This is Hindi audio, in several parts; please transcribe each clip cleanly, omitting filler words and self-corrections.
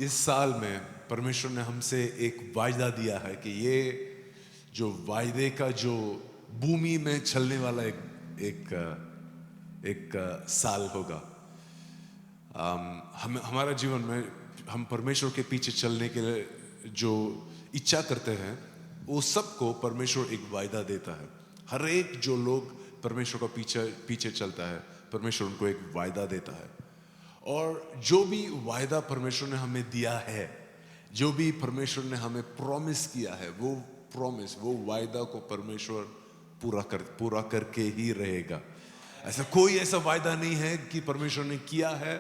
इस साल में परमेश्वर ने हमसे एक वायदा दिया है कि ये जो वायदे का जो भूमि में चलने वाला एक साल होगा। हम हमारा जीवन में हम परमेश्वर के पीछे चलने के लिए जो इच्छा करते हैं वो सबको परमेश्वर एक वायदा देता है। हर एक जो लोग परमेश्वर का पीछे चलता है परमेश्वर उनको एक वायदा देता है। और जो भी वायदा परमेश्वर ने हमें दिया है, जो भी परमेश्वर ने हमें प्रॉमिस किया है, वो वायदा को परमेश्वर पूरा करके ही रहेगा। ऐसा कोई ऐसा वायदा नहीं है कि परमेश्वर ने किया है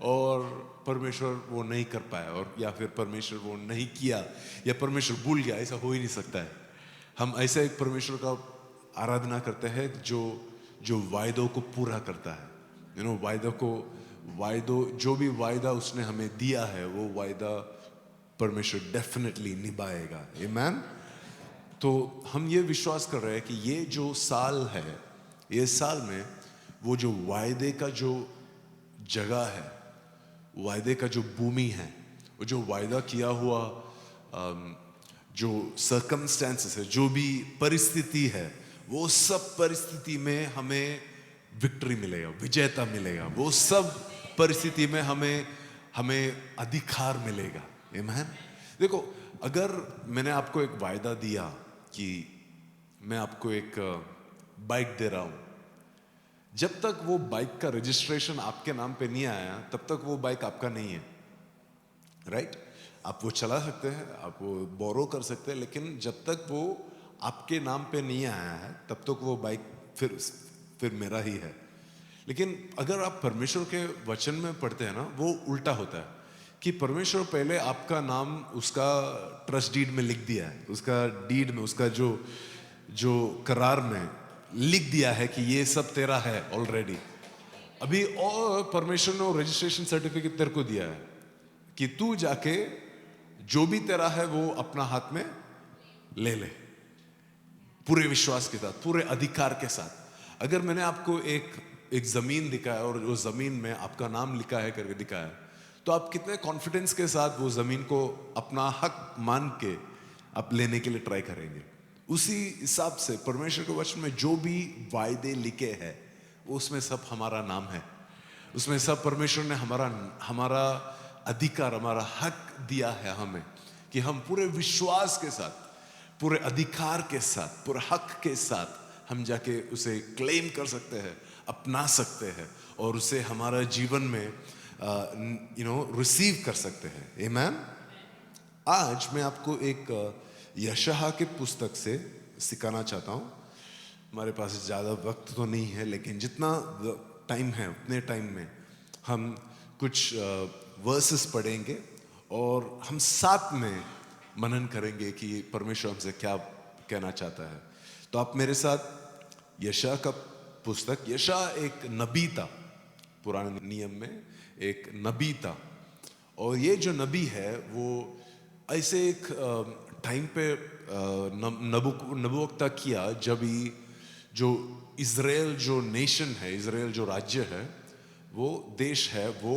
और परमेश्वर वो नहीं कर पाया, और या फिर परमेश्वर वो नहीं किया या परमेश्वर भूल गया। ऐसा हो ही नहीं सकता है। हम ऐसे एक परमेश्वर का आराधना करते हैं जो वायदों को पूरा करता है। जो भी वायदा उसने हमें दिया है वो वायदा परमेश्वर डेफिनेटली निभाएगा। आमीन। तो हम ये विश्वास कर रहे हैं कि ये जो साल है, ये साल में वो जो वायदे का जो जगह है, वायदे का जो भूमि है, वो जो वायदा किया हुआ जो सर्कमस्टेंसेस है, जो भी परिस्थिति है, वो सब परिस्थिति में हमें विक्ट्री मिलेगा, विजेता मिलेगा। वो सब परिस्थिति में हमें अधिकार मिलेगा। आमीन। देखो, अगर मैंने आपको एक वायदा दिया कि मैं आपको एक बाइक दे रहा हूं, जब तक वो बाइक का रजिस्ट्रेशन आपके नाम पे नहीं आया तब तक वो बाइक आपका नहीं है, राइट? आप वो चला सकते हैं, आप वो बोरो कर सकते हैं, लेकिन जब तक वो आपके नाम पे नहीं आया है तब तक वो बाइक फिर मेरा ही है। लेकिन अगर आप परमेश्वर के वचन में पढ़ते हैं ना, वो उल्टा होता है कि परमेश्वर पहले आपका नाम उसका ट्रस्ट डीड में लिख दिया है, उसका डीड में, उसका जो करार में लिख दिया है कि ये सब तेरा है ऑलरेडी। अभी और परमेश्वर ने रजिस्ट्रेशन सर्टिफिकेट तेरे को दिया है कि तू जाके जो भी तेरा है वो अपना हाथ में ले ले, पूरे विश्वास के साथ, पूरे अधिकार के साथ। अगर मैंने आपको एक जमीन दिखाया और वो जमीन में आपका नाम लिखा है करके दिखाया, तो आप कितने कॉन्फिडेंस के साथ वो जमीन को अपना हक मान के आप लेने के लिए ट्राई करेंगे। उसी हिसाब से परमेश्वर के वचन में जो भी वायदे लिखे हैं उसमें सब हमारा नाम है, उसमें सब परमेश्वर ने हमारा अधिकार, हमारा हक दिया है हमें कि हम पूरे विश्वास के साथ, पूरे अधिकार के साथ, पूरे हक के साथ हम जाके उसे क्लेम कर सकते हैं, अपना सकते हैं और उसे हमारा जीवन में रिसीव कर सकते हैं। आमीन। आज मैं आपको एक यशायाह के पुस्तक से सिखाना चाहता हूँ। हमारे पास ज़्यादा वक्त तो नहीं है, लेकिन जितना टाइम है उतने टाइम में हम कुछ वर्सेस पढ़ेंगे और हम साथ में मनन करेंगे कि परमेश्वर हमसे क्या कहना चाहता है। तो आप मेरे साथ यशायाह का पुस्तक, यशायाह एक नबी था, पुराने नियम में एक नबी था। और ये जो नबी है वो ऐसे एक टाइम पे नबुवक्ता किया जब ही जो इज़राइल जो नेशन है, इज़राइल जो राज्य है, वो देश है, वो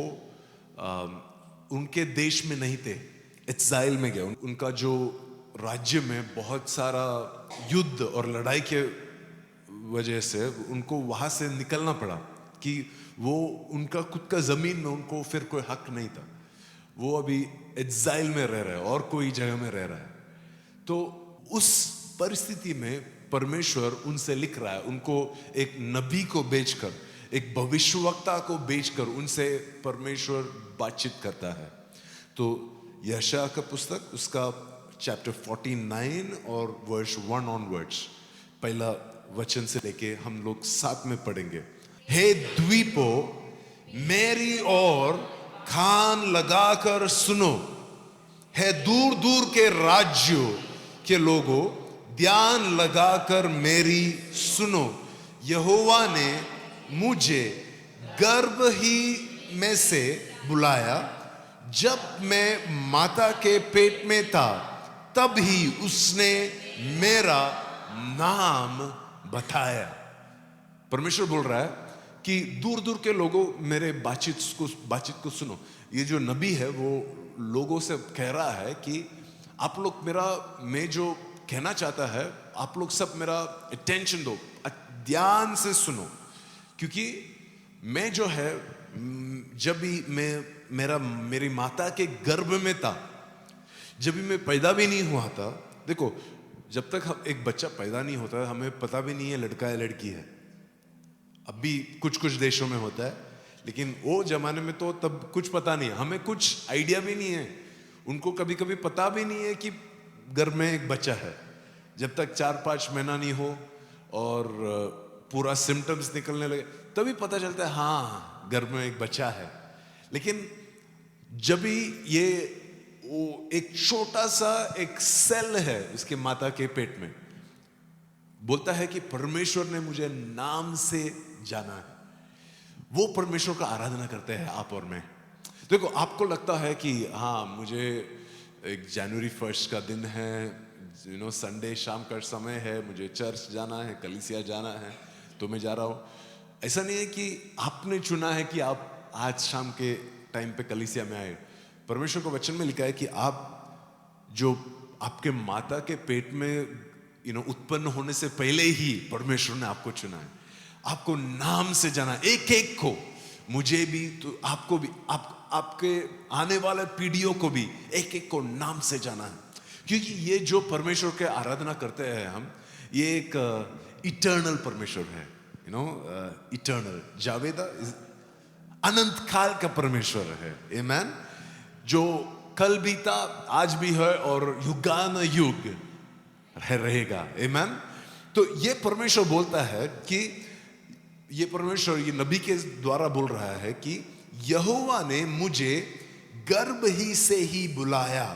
उनके देश में नहीं थे, एक्साइल में गए। उनका जो राज्य में बहुत सारा युद्ध और लड़ाई के वजह से उनको वहां से निकलना पड़ा कि वो उनका खुद का जमीन में उनको फिर कोई हक नहीं था। वो अभी एक्साइल में रह रहा है और कोई जगह में रह रहा है। तो उस परिस्थिति में परमेश्वर उनसे लिख रहा है, उनको एक नबी को भेजकर, एक भविष्यवक्ता को भेजकर उनसे परमेश्वर बातचीत करता है। तो यशायाह का पुस्तक, उसका चैप्टर 49 और वर्स 1 ऑनवर्ड्स, पहला वचन से लेके हम लोग साथ में पढ़ेंगे। हे द्वीपों, मेरी ओर कान लगाकर सुनो, है दूर दूर के राज्यों के लोगों, ध्यान लगाकर मेरी सुनो। यहोवा ने मुझे गर्भ ही में से बुलाया, जब मैं माता के पेट में था तब ही उसने मेरा नाम बताया। परमेश्वर बोल रहा है कि दूर दूर के लोगों, मेरे बातचीत को सुनो। ये जो नबी है वो लोगों से कह रहा है कि आप लोग मैं जो कहना चाहता है, आप लोग सब मेरा अटेंशन दो, ध्यान से सुनो, क्योंकि मैं जो है जब भी मेरी माता के गर्भ में था, जब भी मैं पैदा भी नहीं हुआ था, देखो जब तक हम एक बच्चा पैदा नहीं होता हमें पता भी नहीं है लड़का है लड़की है। अब भी कुछ कुछ देशों में होता है, लेकिन वो जमाने में तो तब कुछ पता नहीं है, हमें कुछ आइडिया भी नहीं है, उनको कभी कभी पता भी नहीं है कि गर्भ में एक बच्चा है। जब तक 4-5 महीना नहीं हो और पूरा सिम्टम्स निकलने लगे तभी पता चलता है हाँ गर्भ में एक बच्चा है। लेकिन जब भी ये वो एक छोटा सा एक सेल है इसके माता के पेट में, बोलता है कि परमेश्वर ने मुझे नाम से जाना है, वो परमेश्वर का आराधना करते हैं आप और मैं। देखो आपको लगता है कि हाँ मुझे एक जनवरी 1 का दिन है, संडे शाम का समय है, मुझे चर्च जाना है, कलीसिया जाना है, तो मैं जा रहा हूं। ऐसा नहीं है कि आपने चुना है कि आप आज शाम के टाइम पे कलीसिया में आए। परमेश्वर के वचन में लिखा है कि आप जो आपके माता के पेट में उत्पन्न होने से पहले ही परमेश्वर ने आपको चुना है, आपको नाम से जाना, एक एक को, मुझे भी तो आपको भी, आपके आने वाले पीढ़ियों को भी एक एक को नाम से जाना है। क्योंकि ये जो परमेश्वर के आराधना करते हैं हम, ये एक इटर्नल परमेश्वर है, इटर्नल, जावेदा अनंत काल का परमेश्वर है, आमेन, जो कल भी था आज भी है और युगान युग रहेगा, आमेन। तो ये परमेश्वर बोलता है कि ये परमेश्वर ये नबी के द्वारा बोल रहा है कि यहोवा ने मुझे गर्भ ही से ही बुलाया,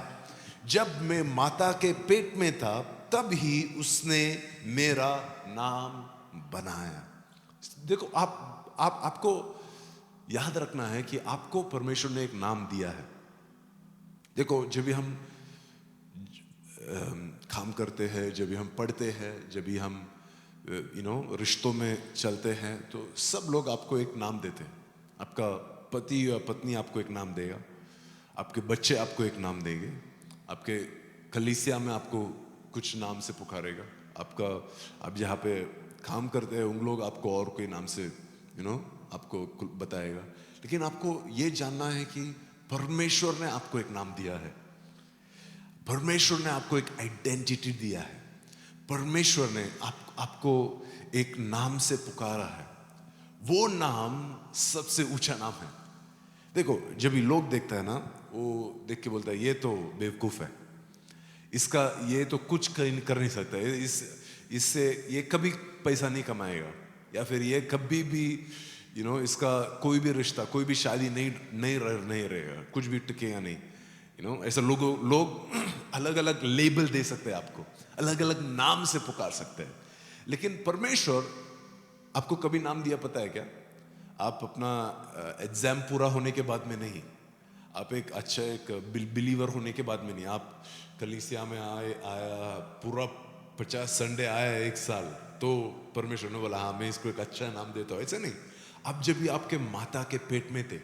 जब मैं माता के पेट में था तब ही उसने मेरा नाम बनाया। देखो आपको याद रखना है कि आपको परमेश्वर ने एक नाम दिया है। देखो जब भी हम काम करते हैं, जब भी हम पढ़ते हैं, जब भी हम रिश्तों में चलते हैं, तो सब लोग आपको एक नाम देते हैं। आपका पति या पत्नी आपको एक नाम देगा, आपके बच्चे आपको एक नाम देंगे, आपके कलीसिया में आपको कुछ नाम से पुकारेगा, आप जहाँ पे काम करते हैं उन लोग आपको और कोई नाम से आपको बताएगा। लेकिन आपको ये जानना है कि परमेश्वर ने आपको एक नाम दिया है, परमेश्वर ने आपको एक आइडेंटिटी दिया है, परमेश्वर ने आपको एक नाम से पुकारा है। वो नाम सबसे ऊंचा नाम है। देखो जब भी लोग देखता है ना, वो देख के बोलता है ये तो बेवकूफ है, इसका ये तो कुछ कर नहीं सकता, इससे ये कभी पैसा नहीं कमाएगा, या फिर ये कभी भी इसका कोई भी रिश्ता, कोई भी शादी नहीं रहेगा, कुछ भी टिकेगा नहीं। ऐसा लोग अलग अलग लेबल दे सकते हैं आपको, अलग अलग नाम से पुकार सकते हैं। लेकिन परमेश्वर आपको कभी नाम दिया पता है क्या? आप अपना एग्जाम पूरा होने के बाद में नहीं, आप एक अच्छा एक बिलीवर होने के बाद में नहीं, आप कलीसिया में आया पूरा 50 संडे आया एक साल, तो परमेश्वर ने बोला हाँ मैं इसको एक अच्छा नाम देता हूँ। ऐसे नहीं, आप जब भी आपके माता के पेट में थे,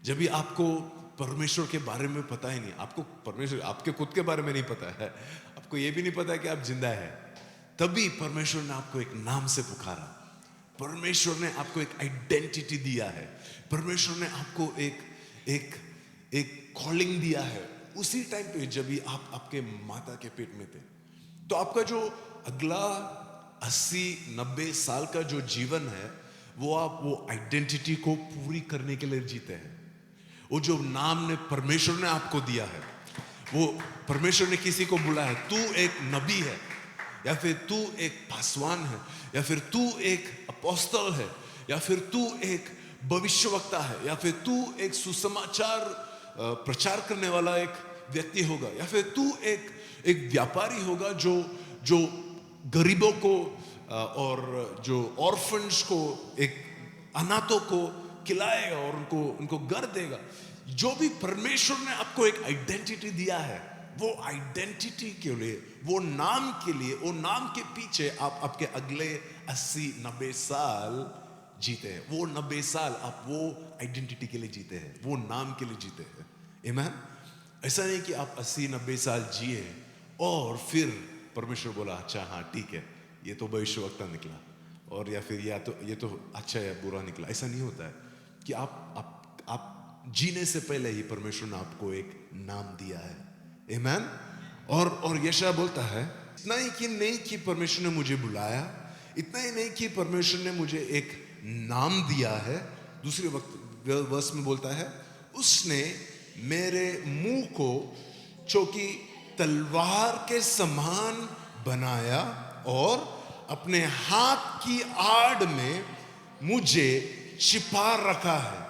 जब भी आपको परमेश्वर के बारे में पता ही नहीं, आपको परमेश्वर आपके खुद के बारे में नहीं पता है, आपको ये भी नहीं पता है कि आप जिंदा है, तभी परमेश्वर ने आपको एक नाम से पुकारा, परमेश्वर ने आपको एक आइडेंटिटी दिया है, परमेश्वर ने आपको एक कॉलिंग दिया है। उसी टाइम पे जब भी आप आपके माता के पेट में थे, तो आपका जो अगला 80-90 साल का जो जीवन है, वो आप वो आइडेंटिटी को पूरी करने के लिए जीते हैं। वो जो नाम ने परमेश्वर ने आपको दिया है, वो परमेश्वर ने किसी को बोला है तू एक नबी है, या फिर तू एक पासवान है, या फिर तू एक अपोस्तल है, या फिर तू एक भविष्यवक्ता है, या फिर तू एक सुसमाचार प्रचार करने वाला एक व्यक्ति होगा, या फिर तू एक व्यापारी होगा जो गरीबों को और जो ऑर्फन्स को, एक अनाथों को खिलाएगा और उनको घर देगा। जो भी परमेश्वर ने आपको एक आइडेंटिटी दिया है, वो आइडेंटिटी के लिए, वो नाम के लिए, वो नाम के पीछे आप आपके अगले 80-90 साल जीते हैं। वो 90 साल आप वो आइडेंटिटी के लिए जीते हैं, वो नाम के लिए जीते हैं, आमीन। ऐसा नहीं कि आप 80-90 साल जिए और फिर परमेश्वर बोला अच्छा हाँ ठीक है, ये तो भविष्यवक्ता निकला, और या फिर ये तो अच्छा या बुरा निकला। ऐसा नहीं होता है कि आप जीने से पहले ही परमेश्वर ने आपको एक नाम दिया है। आमेन। और यशायाह बोलता है इतना ही कि नहीं कि परमेश्वर ने मुझे बुलाया, इतना ही नहीं कि परमेश्वर ने मुझे एक नाम दिया है। दूसरे वक्त वर्ष में बोलता है उसने मेरे मुंह को चौकी तलवार के समान बनाया और अपने हाथ की आड़ में मुझे छिपा रखा है।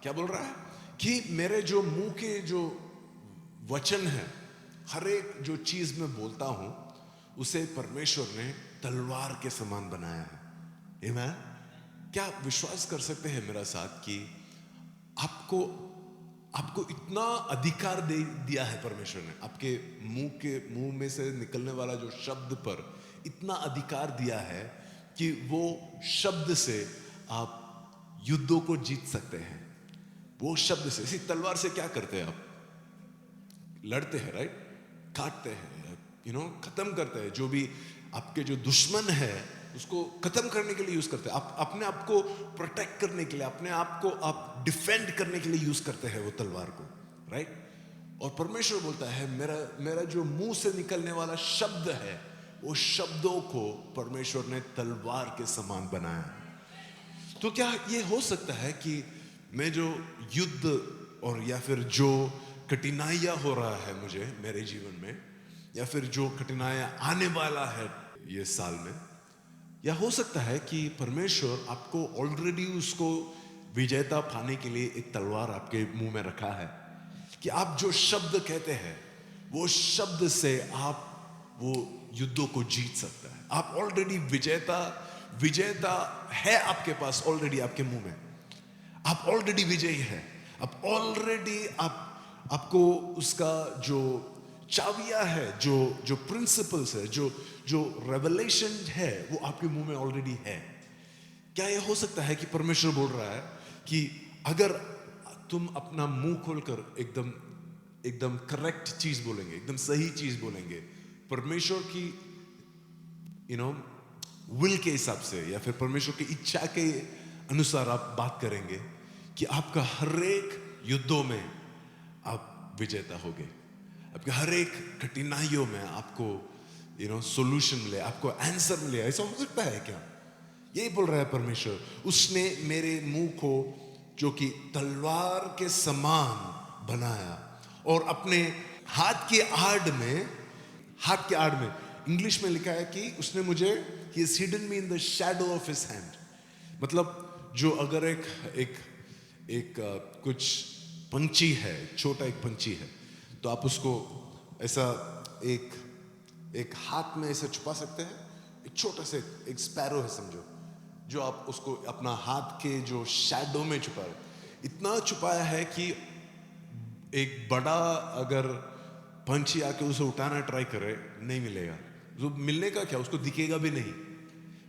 क्या बोल रहा है कि मेरे जो मुंह के जो वचन है, हर एक जो चीज मैं बोलता हूं उसे परमेश्वर ने तलवार के समान बनाया है। आमीन। क्या आप विश्वास कर सकते हैं मेरा साथ कि आपको इतना अधिकार दे दिया है परमेश्वर ने, आपके मुंह में से निकलने वाला जो शब्द पर इतना अधिकार दिया है कि वो शब्द से आप युद्धों को जीत सकते हैं। वो शब्द से, इसी तलवार से क्या करते हैं आप? लड़ते हैं, राइट? काटते हैं, खत्म करते हैं। जो भी आपके जो दुश्मन है उसको खत्म करने के लिए यूज करते हैं। आप अपने आप को प्रोटेक्ट करने के लिए, अपने आप को आप डिफेंड करने के लिए यूज करते हैं वो तलवार को, राइट? और परमेश्वर बोलता है मेरा जो मुंह से निकलने वाला शब्द है, वो शब्दों को परमेश्वर ने तलवार के समान बनाया। तो क्या ये हो सकता है कि मैं जो युद्ध और या फिर जो कठिनाइयां हो रहा है मुझे मेरे जीवन में, या फिर जो कठिनाइयां आने वाला है ये साल में, या हो सकता है कि परमेश्वर आपको ऑलरेडी उसको विजेता पाने के लिए एक तलवार आपके मुंह में रखा है कि आप जो शब्द कहते हैं वो शब्द से आप वो युद्धों को जीत सकता है। आप ऑलरेडी विजेता है आपके पास, ऑलरेडी आपके मुंह में आप ऑलरेडी विजयी है। आप ऑलरेडी आपको उसका जो चाबियां है, जो प्रिंसिपल्स है, जो रेवलेशन है, वो आपके मुंह में ऑलरेडी है। क्या यह हो सकता है कि परमेश्वर बोल रहा है कि अगर तुम अपना मुंह खोलकर एकदम करेक्ट चीज बोलेंगे, एकदम सही चीज बोलेंगे, परमेश्वर की विल के हिसाब से या फिर परमेश्वर की इच्छा के अनुसार आप बात करेंगे, कि आपका हर एक युद्धों में आप विजेता होगे। आपके हर एक कठिनाइयों में आपको सॉल्यूशन मिले, आपको आंसर मिले। ऐसा हो सकता है क्या? यही बोल रहा है परमेश्वर, उसने मेरे मुंह को जो कि तलवार के समान बनाया और अपने हाथ के आड़ में इंग्लिश में लिखा है कि उसने मुझे he has hidden me in the shadow of his hand। मतलब जो अगर एक कुछ पंछी है, छोटा एक पंछी है, तो आप उसको ऐसा एक हाथ में ऐसा छुपा सकते हैं। एक छोटा से एक स्पैरो है समझो, जो आप उसको अपना हाथ के जो शैडो में छुपा है। इतना छुपाया है कि एक बड़ा अगर पंछी आके उसे उठाना ट्राई करे नहीं मिलेगा। जो मिलने का क्या, उसको दिखेगा भी नहीं।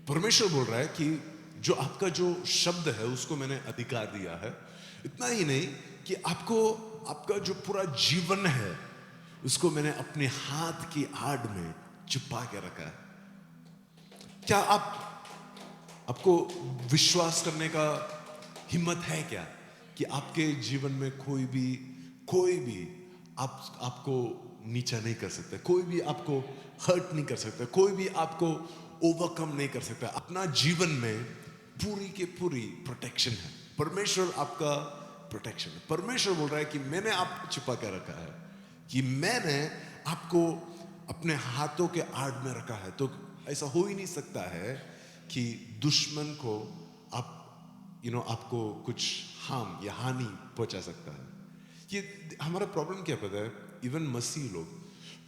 परमेश्वर बोल रहा है कि जो आपका जो शब्द है उसको मैंने अधिकार दिया है। इतना ही नहीं कि आपका जो पूरा जीवन है उसको मैंने अपने हाथ की आड़ में छुपा के रखा है। क्या आपको विश्वास करने का हिम्मत है क्या कि आपके जीवन में कोई भी आपको नीचा नहीं कर सकता, कोई भी आपको हर्ट नहीं कर सकता, कोई भी आपको ओवरकम नहीं कर सकता। अपना जीवन में पूरी के पूरी प्रोटेक्शन है। परमेश्वर आपका प्रोटेक्शन है। परमेश्वर बोल रहा है कि मैंने आपको छिपा के रखा है, कि मैंने आपको अपने हाथों के आड़ में रखा है। तो ऐसा हो ही नहीं सकता है कि दुश्मन को आपको कुछ हार्म या हानि पहुंचा सकता है। ये हमारा प्रॉब्लम क्या पता है? इवन मसीह लोग,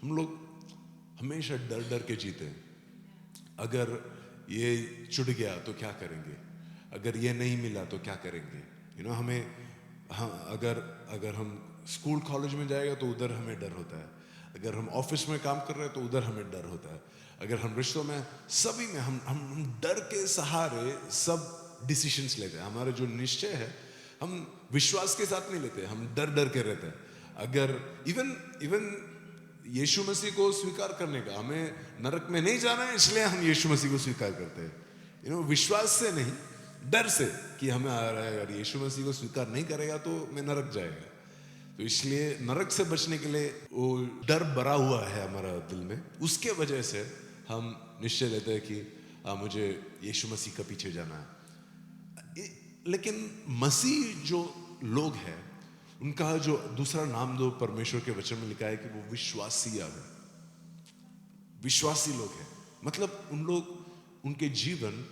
हम लोग हमेशा डर डर के जीते हैं। अगर ये छूट गया तो क्या करेंगे, अगर ये नहीं मिला तो क्या करेंगे। अगर हम स्कूल कॉलेज में जाएगा तो उधर हमें डर होता है, अगर हम ऑफिस में काम कर रहे हैं तो उधर हमें डर होता है, अगर हम रिश्तों में, सभी में हम डर के सहारे सब डिसीजंस लेते हैं। हमारे जो निश्चय है हम विश्वास के साथ नहीं लेते, हम डर डर के रहते हैं। अगर इवन इवन यीशु मसीह को स्वीकार करने का, हमें नरक में नहीं जाना है इसलिए हम यीशु मसीह को स्वीकार करते हैं, विश्वास से नहीं, डर से कि हमें आ रहा है अगर यीशु मसीह को स्वीकार नहीं करेगा तो मैं नरक जाएगा। तो इसलिए नरक से बचने के लिए वो डर भरा हुआ है हमारा दिल में, उसके वजह से हम निश्चय लेते हैं कि मुझे यीशु मसीह का पीछे जाना है। लेकिन मसीह जो लोग हैं उनका जो दूसरा नाम दो परमेश्वर के वचन में लिखा है कि वो विश्वासी है, विश्वासी लोग हैं। मतलब उन लोग, उनके जीवन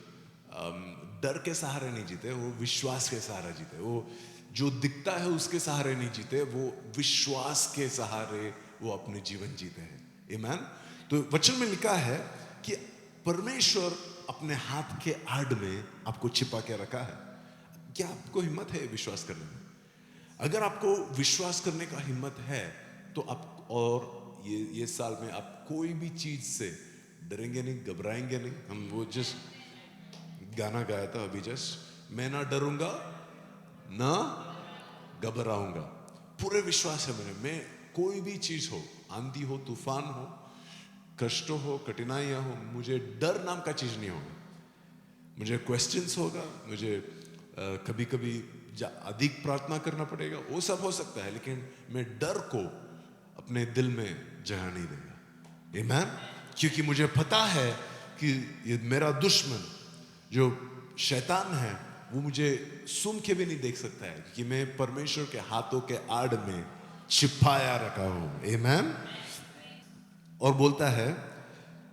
डर के सहारे नहीं जीते, वो विश्वास के सहारे जीते। वो जो दिखता है उसके सहारे नहीं जीते, वो विश्वास के सहारे वो अपने जीवन जीते हैं। आमीन। तो वचन में लिखा है कि परमेश्वर अपने हाथ के आड़ में आपको छिपा के रखा है। क्या आपको हिम्मत है विश्वास करने में? अगर आपको विश्वास करने का हिम्मत है तो आप, और ये साल में आप कोई भी चीज से डरेंगे नहीं, घबराएंगे नहीं। हम वो जस्ट गाना गाया था अभी जस्ट, मैं ना डरूंगा ना घबराऊंगा। पूरे विश्वास है मैं कोई भी चीज हो, आंधी हो, तूफान हो, कष्ट हो, कठिनाइयां हो, मुझे डर नाम का चीज नहीं होगा। मुझे क्वेश्चंस होगा, मुझे कभी कभी अधिक प्रार्थना करना पड़ेगा, वो सब हो सकता है, लेकिन मैं डर को अपने दिल में जगह नहीं देगा। आमीन। क्योंकि मुझे पता है कि ये मेरा दुश्मन जो शैतान है वो मुझे सुन के भी नहीं देख सकता है, क्योंकि मैं परमेश्वर के हाथों के आड़ में छिपाया रखा हूं। आमीन। और बोलता है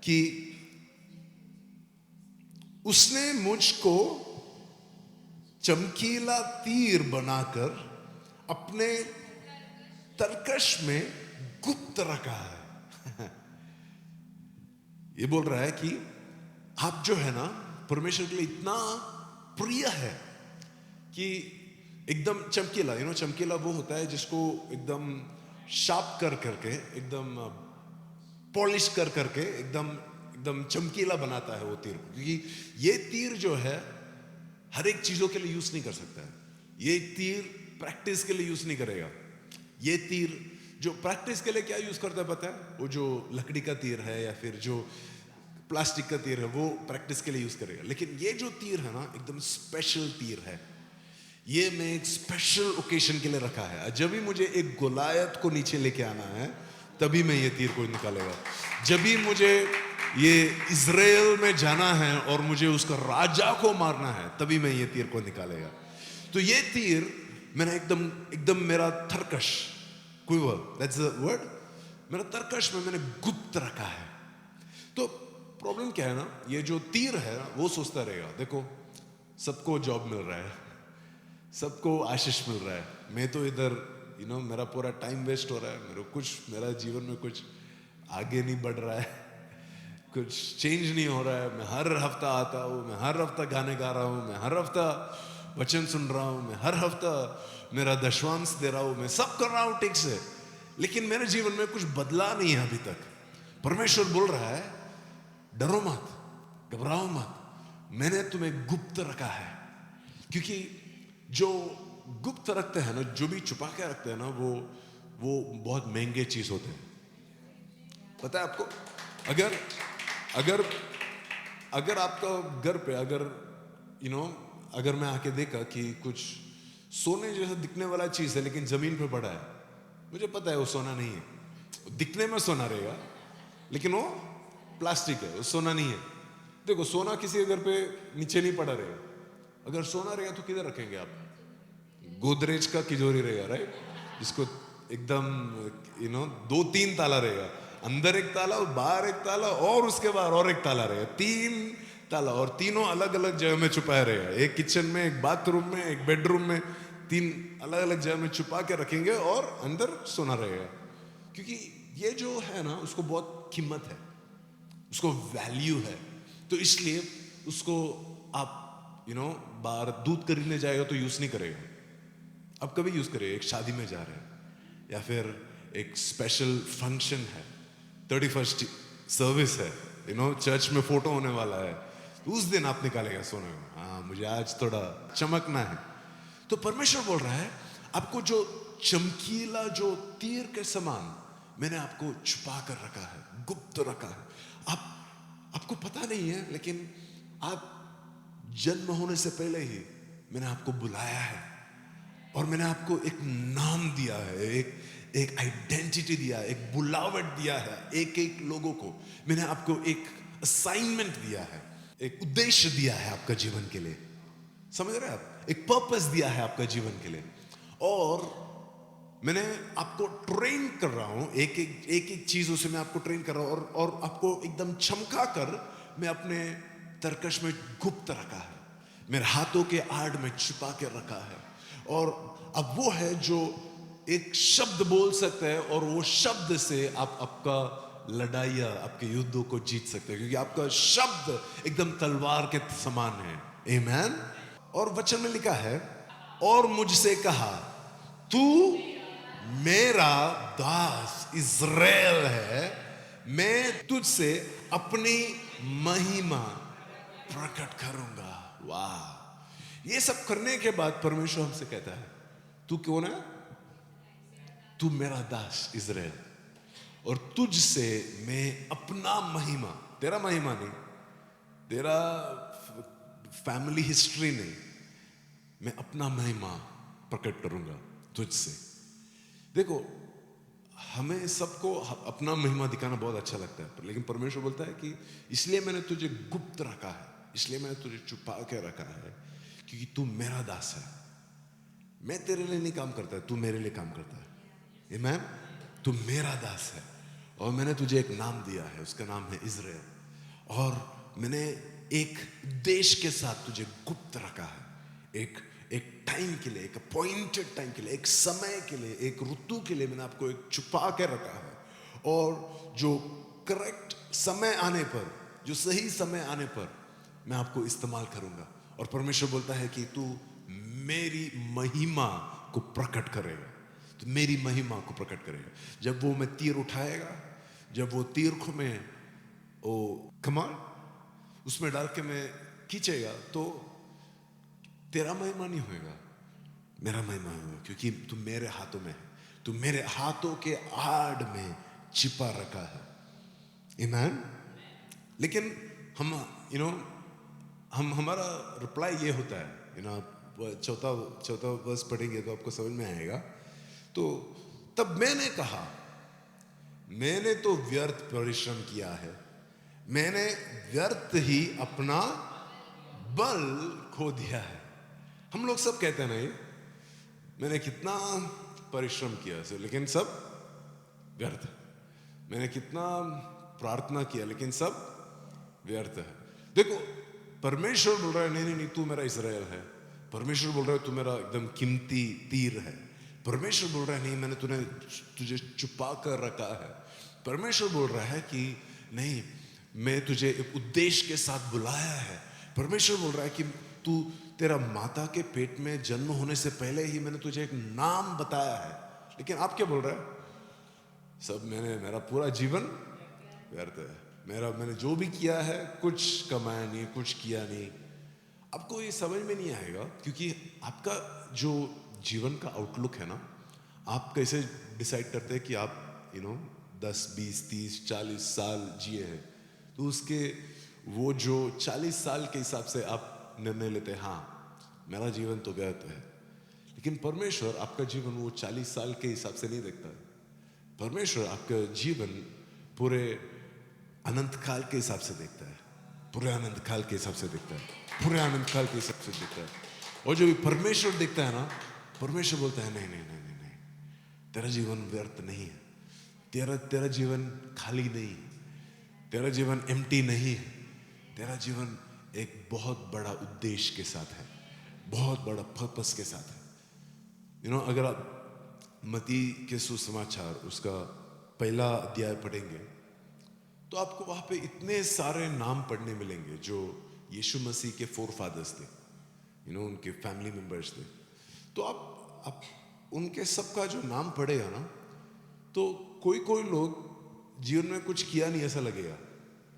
कि उसने मुझको चमकीला तीर बनाकर अपने तरकश में गुप्त रखा है। ये बोल रहा है कि आप जो है ना परमेश्वर के लिए इतना प्रिय है कि एकदम चमकीला, चमकीला वो होता है जिसको एकदम शार्प कर करके, एकदम पॉलिश कर करके एकदम चमकीला बनाता है वो तीर को। क्योंकि ये तीर जो है हर एक चीजों के लिए यूज नहीं कर सकता है। ये तीर प्रैक्टिस के लिए यूज नहीं करेगा। ये तीर जो प्रैक्टिस के लिए क्या यूज करता है पता है? वो जो लकड़ी का तीर है या फिर जो प्लास्टिक का तीर है वो प्रैक्टिस के लिए यूज करेगा। लेकिन ये जो तीर है ना एकदम स्पेशल तीर है। ये मैं एक स्पेशल ओकेजन के लिए रखा है। जब भी मुझे एक गोलायत को नीचे लेके आना है तभी मैं ये तीर को निकालेगा। जब भी मुझे ये इजराइल में जाना है और मुझे उसका राजा को मारना है तभी मैं ये तीर को निकालेगा। तो ये तीर मैंने एकदम मेरा तरकश, quiver, that's the word, मेरा तरकश में मैंने गुप्त रखा है। तो प्रॉब्लम क्या है ना, ये जो तीर है ना वो सोचता रहेगा देखो सबको जॉब मिल रहा है, सबको आशीष मिल रहा है, मैं तो इधर मेरा पूरा टाइम वेस्ट हो रहा है, मेरा जीवन में कुछ आगे नहीं बढ़ रहा है, कुछ चेंज नहीं हो रहा है। मैं हर हफ्ता आता हूँ, मैं हर हफ्ता गाने गा रहा हूँ, मैं हर हफ्ता वचन सुन रहा हूँ, मैं हर हफ्ता मेरा दशवांश दे रहा हूँ, मैं सब कर रहा हूँ ठीक से, लेकिन मेरे जीवन में कुछ बदला नहीं है अभी तक। परमेश्वर बोल रहा है डरो मत, घबराओ मत, मैंने तुम्हें गुप्त रखा है। क्योंकि जो गुप्त रखते हैं ना, जो भी छुपा के रखते हैं ना, वो बहुत महंगे चीज होते हैं। पता है आपको? अगर आपका घर पे अगर मैं आके देखा कि कुछ सोने जैसा दिखने वाला चीज है लेकिन जमीन पे पड़ा है, मुझे पता है वो सोना नहीं है, दिखने में सोना रहेगा लेकिन वो प्लास्टिक है, वो सोना नहीं है। देखो सोना किसी के घर पे नीचे नहीं पड़ा रहेगा। अगर सोना रहेगा तो किधर रखेंगे आप? गोदरेज का तिजोरी रहेगा, राइट, जिसको एकदम 2-3 ताला रहेगा, अंदर एक ताला और बाहर एक ताला और उसके बाहर और एक ताला रहेगा, 3 ताला, और तीनों अलग अलग जगह में छुपाया रहेगा। एक किचन में, एक बाथरूम में, एक बेडरूम में, 3 अलग अलग जगह में छुपा के रखेंगे और अंदर सोना रहेगा। क्योंकि ये जो है ना उसको बहुत कीमत है, उसको वैल्यू है। तो इसलिए उसको आप बाहर दूध खरीदने जाएगा तो यूज नहीं करेगा। अब कभी यूज करेगा, एक शादी में जा रहे हैं या फिर एक स्पेशल फंक्शन है, 31st सर्विस है, चर्च में फोटो होने वाला है, तो उस दिन आप निकालेगा सोने में, हाँ मुझे आज थोड़ा चमकना है। तो परमेश्वर बोल रहा है आपको जो चमकीला, जो तीर के समान मैंने आपको छुपा कर रखा है, गुप्त रखा है। आपको पता नहीं है, लेकिन आप जन्म होने से पहले ही मैंने आपको बुलाया है और मैंने आपको एक नाम दिया है, एक आइडेंटिटी दिया है, एक बुलावट दिया है। एक एक लोगों को मैंने आपको एक असाइनमेंट दिया है, एक उद्देश्य दिया है आपका जीवन के लिए। समझ रहे हैं आप? एक पर्पस दिया है आपका जीवन के लिए, और मैंने आपको ट्रेन कर रहा हूं। एक चीजों से मैं आपको ट्रेन कर रहा हूं, और आपको एकदम चमका कर मैं अपने तरकश में गुप्त रखा है, मेरे हाथों के आड़ में छुपा के रखा है। और अब वो है जो एक शब्द बोल सकता है, और वो शब्द से आप आपका लड़ाइयां, आपके युद्धों को जीत सकते हैं, क्योंकि आपका शब्द एकदम तलवार के समान है। आमीन। और वचन में लिखा है, और मुझसे कहा, तू मेरा दास इज़राइल है, मैं तुझसे अपनी महिमा प्रकट करूंगा। वाह! ये सब करने के बाद परमेश्वर हमसे कहता है, तू कौन है? तू मेरा दास इज़राइल, और तुझसे मैं अपना महिमा, तेरा महिमा नहीं, तेरा फैमिली हिस्ट्री नहीं, मैं अपना महिमा प्रकट करूंगा तुझसे। देखो, हमें सबको अपना महिमा दिखाना बहुत अच्छा लगता है, लेकिन परमेश्वर बोलता है कि इसलिए मैंने तुझे गुप्त रखा है, इसलिए मैंने तुझे छुपा के रखा है, क्योंकि तू मेरा दास है। मैं तेरे लिए नहीं काम करता, तू मेरे लिए काम करता है। आमीन। तू मेरा दास है, और मैंने तुझे एक नाम दिया है, उसका नाम है इज़राइल, और मैंने एक देश के साथ तुझे गुप्त रखा है, एक टाइम के लिए, एक अपॉइंटेड टाइम के लिए, एक समय के लिए, एक ऋतु के लिए मैंने आपको एक छुपा के रखा है। और जो करेक्ट समय आने पर, जो सही समय आने पर मैं आपको इस्तेमाल करूंगा। और परमेश्वर बोलता है कि तू मेरी महिमा को प्रकट करेगा, तो मेरी महिमा को प्रकट करेगा। जब वो मैं तीर उठाएगा, जब वो तीर को मैं ओ कमाल उसमें डाल के मैं खींचेगा, तो तेरा महिमा नहीं होगा, मेरा महिमा होगा, क्योंकि तू मेरे हाथों में है, तू मेरे हाथों के आड़ में छिपा रखा है। आमीन। लेकिन हम हमारा रिप्लाई ये होता है, चौथा वर्स पढ़ेंगे तो आपको समझ में आएगा। तो तब मैंने कहा, मैंने तो व्यर्थ परिश्रम किया है, मैंने व्यर्थ ही अपना बल खो दिया है। हम लोग सब कहते हैं नहीं, मैंने कितना परिश्रम किया है, लेकिन सब व्यर्थ है। मैंने कितना प्रार्थना किया, लेकिन सब व्यर्थ है। देखो, परमेश्वर बोल रहा है, नहीं नहीं, तू मेरा इज़राइल है। परमेश्वर बोल रहा है, तू मेरा एकदम कीमती तीर है। परमेश्वर बोल रहा है, नहीं, मैंने तुझे छुपा कर रखा है। परमेश्वर बोल रहा है कि नहीं, मैं तुझे एक उद्देश्य के साथ बुलाया है। परमेश्वर बोल रहा है कि तेरा माता के पेट में जन्म होने से पहले ही मैंने तुझे एक नाम बताया है। लेकिन आप क्या बोल रहे हैं? सब मेरा पूरा जीवन व्यर्थ है, मैंने जो भी किया है कुछ कमाया नहीं, कुछ किया नहीं। आपको ये समझ में नहीं आएगा, क्योंकि आपका जो जीवन का आउटलुक है ना, आप कैसे डिसाइड करते हैं कि आप 10, 20, 30, 40 साल जिए हैं, तो उसके वो जो 40 साल के हिसाब से आप निर्णय लेते हैं, हाँ मेरा जीवन तो व्यर्थ है। लेकिन परमेश्वर आपका जीवन वो 40 साल के हिसाब से नहीं देखता है। परमेश्वर आपका जीवन पूरे अनंत काल के हिसाब से देखता है, पूरे अनंत काल के हिसाब से देखता है, पूरे अनंत काल के हिसाब से देखता है। और जो भी परमेश्वर देखता है ना, परमेश्वर बोलता है नहीं नहीं नहीं नहीं नहीं, तेरा जीवन व्यर्थ नहीं है, तेरा जीवन खाली नहीं है, तेरा जीवन एम्प्टी नहीं है, तेरा जीवन एक बहुत बड़ा उद्देश्य के साथ है, बहुत बड़ा पर्पस के साथ है। अगर आप मत्ती के सुसमाचार उसका पहला अध्याय पढ़ेंगे, तो आपको वहां पे इतने सारे नाम पढ़ने मिलेंगे जो यीशु मसीह के फोर फादर्स थे, उनके फैमिली मेंबर्स थे। तो आप उनके सबका जो नाम पढ़ेगा ना, तो कोई लोग जीवन में कुछ किया नहीं ऐसा लगेगा।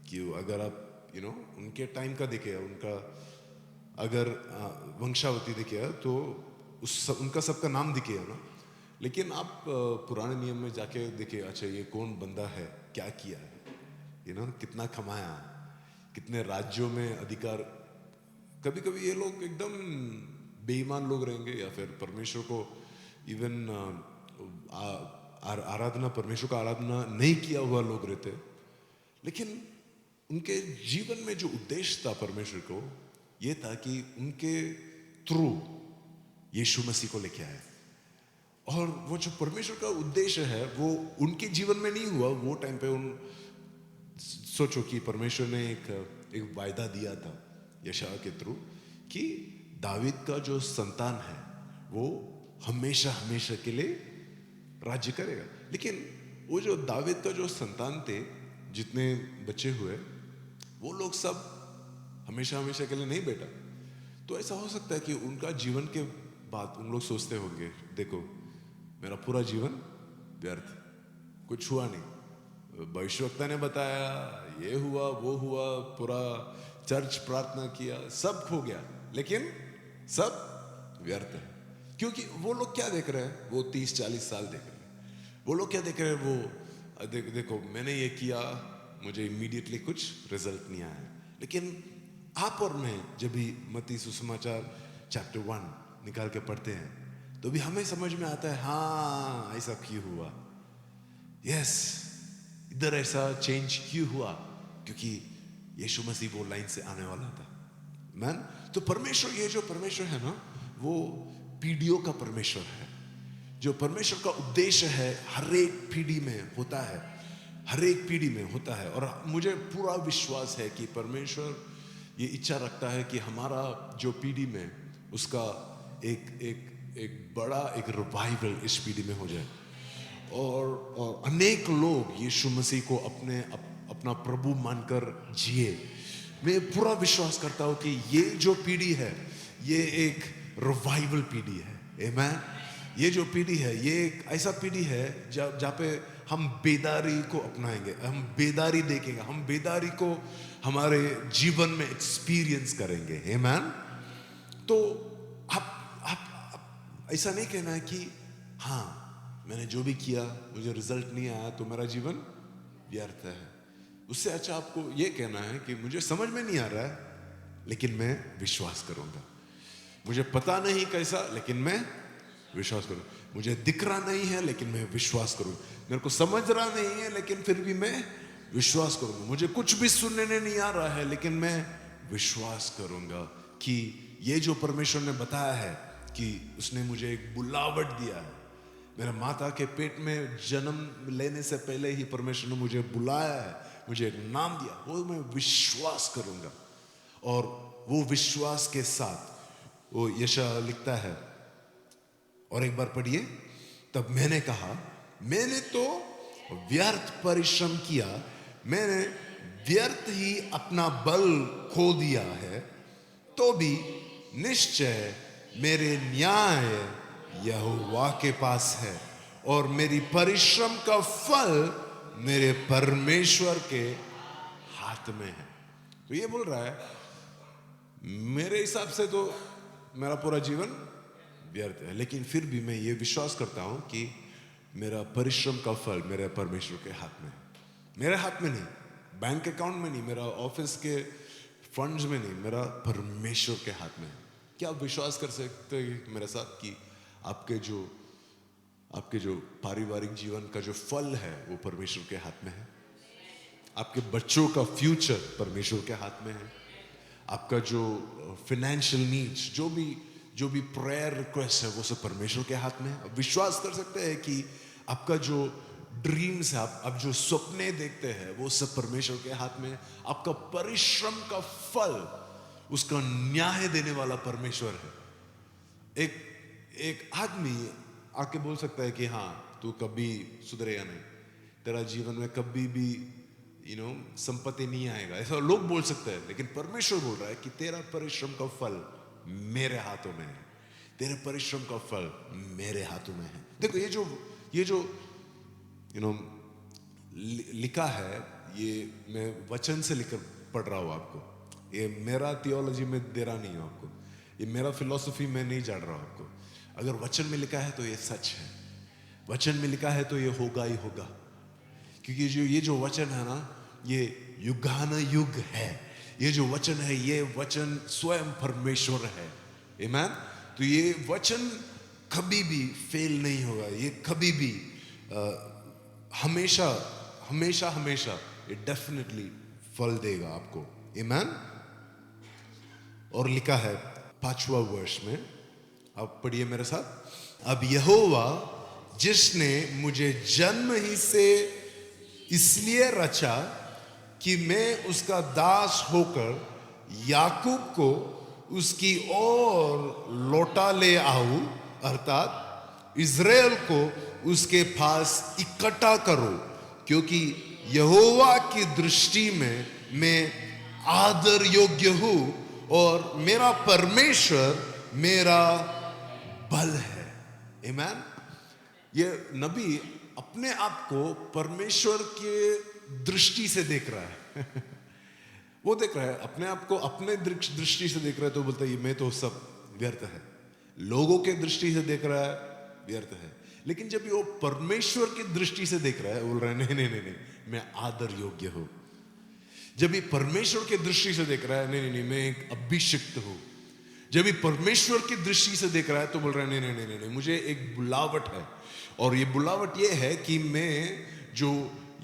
कि अगर आप उनके टाइम का देखेगा, उनका अगर वंशावती देखेगा, तो उनका सबका नाम दिखेगा ना, लेकिन आप पुराने नियम में जाके देखिए, अच्छा ये कौन बंदा है, क्या किया है, कितना कमाया, कितने राज्यों में अधिकार। कभी कभी ये लोग एकदम बेईमान लोग रहेंगे, या फिर परमेश्वर को इवन आराधना, परमेश्वर का आराधना नहीं किया हुआ लोग रहते, लेकिन उनके जीवन में जो उद्देश्य था परमेश्वर को, ये था कि उनके थ्रू यीशु मसीह को लेके आए। और वो जो परमेश्वर का उद्देश्य है वो उनके जीवन में नहीं हुआ। वो टाइम पे सोचो कि परमेश्वर ने एक वायदा दिया था यशायाह के थ्रू कि दावीद का जो संतान है वो हमेशा हमेशा के लिए राज्य करेगा। लेकिन वो जो दावीद का जो संतान थे, जितने बच्चे हुए, वो लोग सब हमेशा हमेशा के लिए नहीं बैठा। तो ऐसा हो सकता है कि उनका जीवन के बाद उन लोग सोचते होंगे, देखो मेरा पूरा जीवन व्यर्थ, कुछ हुआ नहीं। भविष्यवक्ता ने बताया, ये हुआ वो हुआ, पूरा चर्च प्रार्थना किया, सब खो गया, लेकिन सब व्यर्थ है। क्योंकि वो लोग क्या देख रहे हैं, वो 30-40 साल देख रहे हैं। वो लोग क्या देख रहे हैं, वो देखो मैंने ये किया, मुझे इमीडिएटली कुछ रिजल्ट नहीं आया। लेकिन आप और मैं जब भी मत्ती सुसमाचार चैप्टर 1 निकाल के पढ़ते हैं तो भी हमें समझ में आता है, हाँ ऐसा क्यों हुआ, यस इधर ऐसा चेंज क्यों हुआ, क्योंकि यीशु मसीह वो लाइन से आने वाला था। मैन तो परमेश्वर, ये जो परमेश्वर है ना, वो पीढ़ियों का परमेश्वर है। जो परमेश्वर का उद्देश्य है हर एक पीढ़ी में होता है, हर एक पीढ़ी में होता है। और मुझे पूरा विश्वास है कि परमेश्वर ये इच्छा रखता है कि हमारा जो पीढ़ी में उसका एक बड़ा एक रिवाइवल इस पीढ़ी में हो जाए, और अनेक लोग यीशु मसीह को अपना प्रभु मानकर जिए। मैं पूरा विश्वास करता हूं कि ये जो पीढ़ी है ये एक रिवाइवल पीढ़ी है। आमीन। ये जो पीढ़ी है ये एक ऐसा पीढ़ी है जहाँ पे हम बेदारी को अपनाएंगे, हम बेदारी देखेंगे, हम बेदारी को हमारे जीवन में एक्सपीरियंस करेंगे। आमीन। तो आप ऐसा नहीं कहना है कि हाँ मैंने जो भी किया मुझे रिजल्ट नहीं आया तो मेरा जीवन व्यर्थ है। उससे अच्छा आपको ये कहना है कि मुझे समझ में नहीं आ रहा है लेकिन मैं विश्वास करूंगा, मुझे पता नहीं कैसा लेकिन मैं विश्वास करूंगा, मुझे दिख रहा नहीं है लेकिन मैं विश्वास करूंगा, मेरे को समझ रहा नहीं है लेकिन फिर भी मैं विश्वास करूंगा, मुझे कुछ भी सुनने नहीं आ रहा है लेकिन मैं विश्वास करूंगा कि ये जो परमेश्वर ने बताया है कि उसने मुझे एक बुलावट दिया है। मेरे माता के पेट में जन्म लेने से पहले ही परमेश्वर ने मुझे बुलाया है, मुझे एक नाम दिया, वो मैं विश्वास करूंगा। और वो विश्वास के साथ वो यशायाह लिखता है, और एक बार पढ़िए, तब मैंने कहा मैंने तो व्यर्थ परिश्रम किया, मैंने व्यर्थ ही अपना बल खो दिया है, तो भी निश्चय मेरे न्याय यहोवा के पास है और मेरी परिश्रम का फल मेरे परमेश्वर के हाथ में है। तो ये बोल रहा है मेरे हिसाब से तो मेरा पूरा जीवन व्यर्थ है, लेकिन फिर भी मैं ये विश्वास करता हूं कि मेरा परिश्रम का फल मेरे परमेश्वर के हाथ में है। मेरे हाथ में नहीं, बैंक अकाउंट में नहीं, मेरा ऑफिस के फंड्स में नहीं, मेरा परमेश्वर के हाथ में है। क्या आप विश्वास कर सकते हैं मेरे साथ कि आपके जो पारिवारिक जीवन का जो फल है वो परमेश्वर के हाथ में है? आपके बच्चों का फ्यूचर परमेश्वर के हाथ में है। आपका जो फाइनेंशियल नीड्स, जो भी प्रेयर रिक्वेस्ट है वो सब परमेश्वर के हाथ में है। आप विश्वास कर सकते हैं कि आपका जो ड्रीम्स है, आप जो सपने देखते हैं वो सब परमेश्वर के हाथ में है। आपका परिश्रम का फल उसका न्याय देने वाला परमेश्वर है। एक आदमी आके बोल सकता है कि हाँ तू कभी सुधरेगा नहीं, तेरा जीवन में कभी भी संपत्ति नहीं आएगा, ऐसा लोग बोल सकते हैं, लेकिन परमेश्वर बोल रहा है कि तेरा परिश्रम का फल मेरे हाथों में है, तेरे परिश्रम का फल मेरे हाथों में है। देखो ये जो लिखा है, ये मैं वचन से लिखकर पढ़ रहा हूं आपको, ये मेरा थियोलॉजी में दे रहा नहीं हूं आपको, ये मेरा फिलॉसफी में नहीं जान रहा हूं आपको। अगर वचन में लिखा है तो ये सच है। वचन में लिखा है तो ये होगा ही होगा, क्योंकि ये जो वचन है ना, ये युगानुयुग है। ये जो वचन है, ये वचन स्वयं परमेश्वर है। आमीन। तो ये वचन कभी भी फेल नहीं होगा, ये कभी भी हमेशा हमेशा हमेशा ये डेफिनेटली फल देगा आपको। आमीन। और लिखा है 5वां वर्ष में, आप पढ़िए मेरे साथ। अब यहोवा जिसने मुझे जन्म ही से इसलिए रचा कि मैं उसका दास होकर याकूब को उसकी ओर लौटा ले आऊं, अर्थात इज़राइल को उसके पास इकट्ठा करो, क्योंकि यहोवा की दृष्टि में मैं आदर योग्य हूं और मेरा परमेश्वर मेरा बल है। आमीन। ये नबी अपने आप को परमेश्वर के दृष्टि से देख रहा है। वो देख रहा है अपने आप को, अपने दृष्टि से देख रहा है तो बोलता है मैं तो सब व्यर्थ है। लोगों के दृष्टि से देख रहा है, व्यर्थ है। लेकिन जब वो परमेश्वर की दृष्टि से देख रहा है, बोल रहा है नहीं नहीं नहीं नहीं, मैं आदर योग्य हूं। जब ये परमेश्वर की दृष्टि से देख रहा है, नहीं नहीं नहीं, मैं एक अभिषिक्त हूं। जब ये परमेश्वर की दृष्टि से देख रहा है तो बोल रहा है नहीं नहीं नहीं नहीं, नहीं मुझे एक बुलावट है, और ये बुलावट ये है कि मैं जो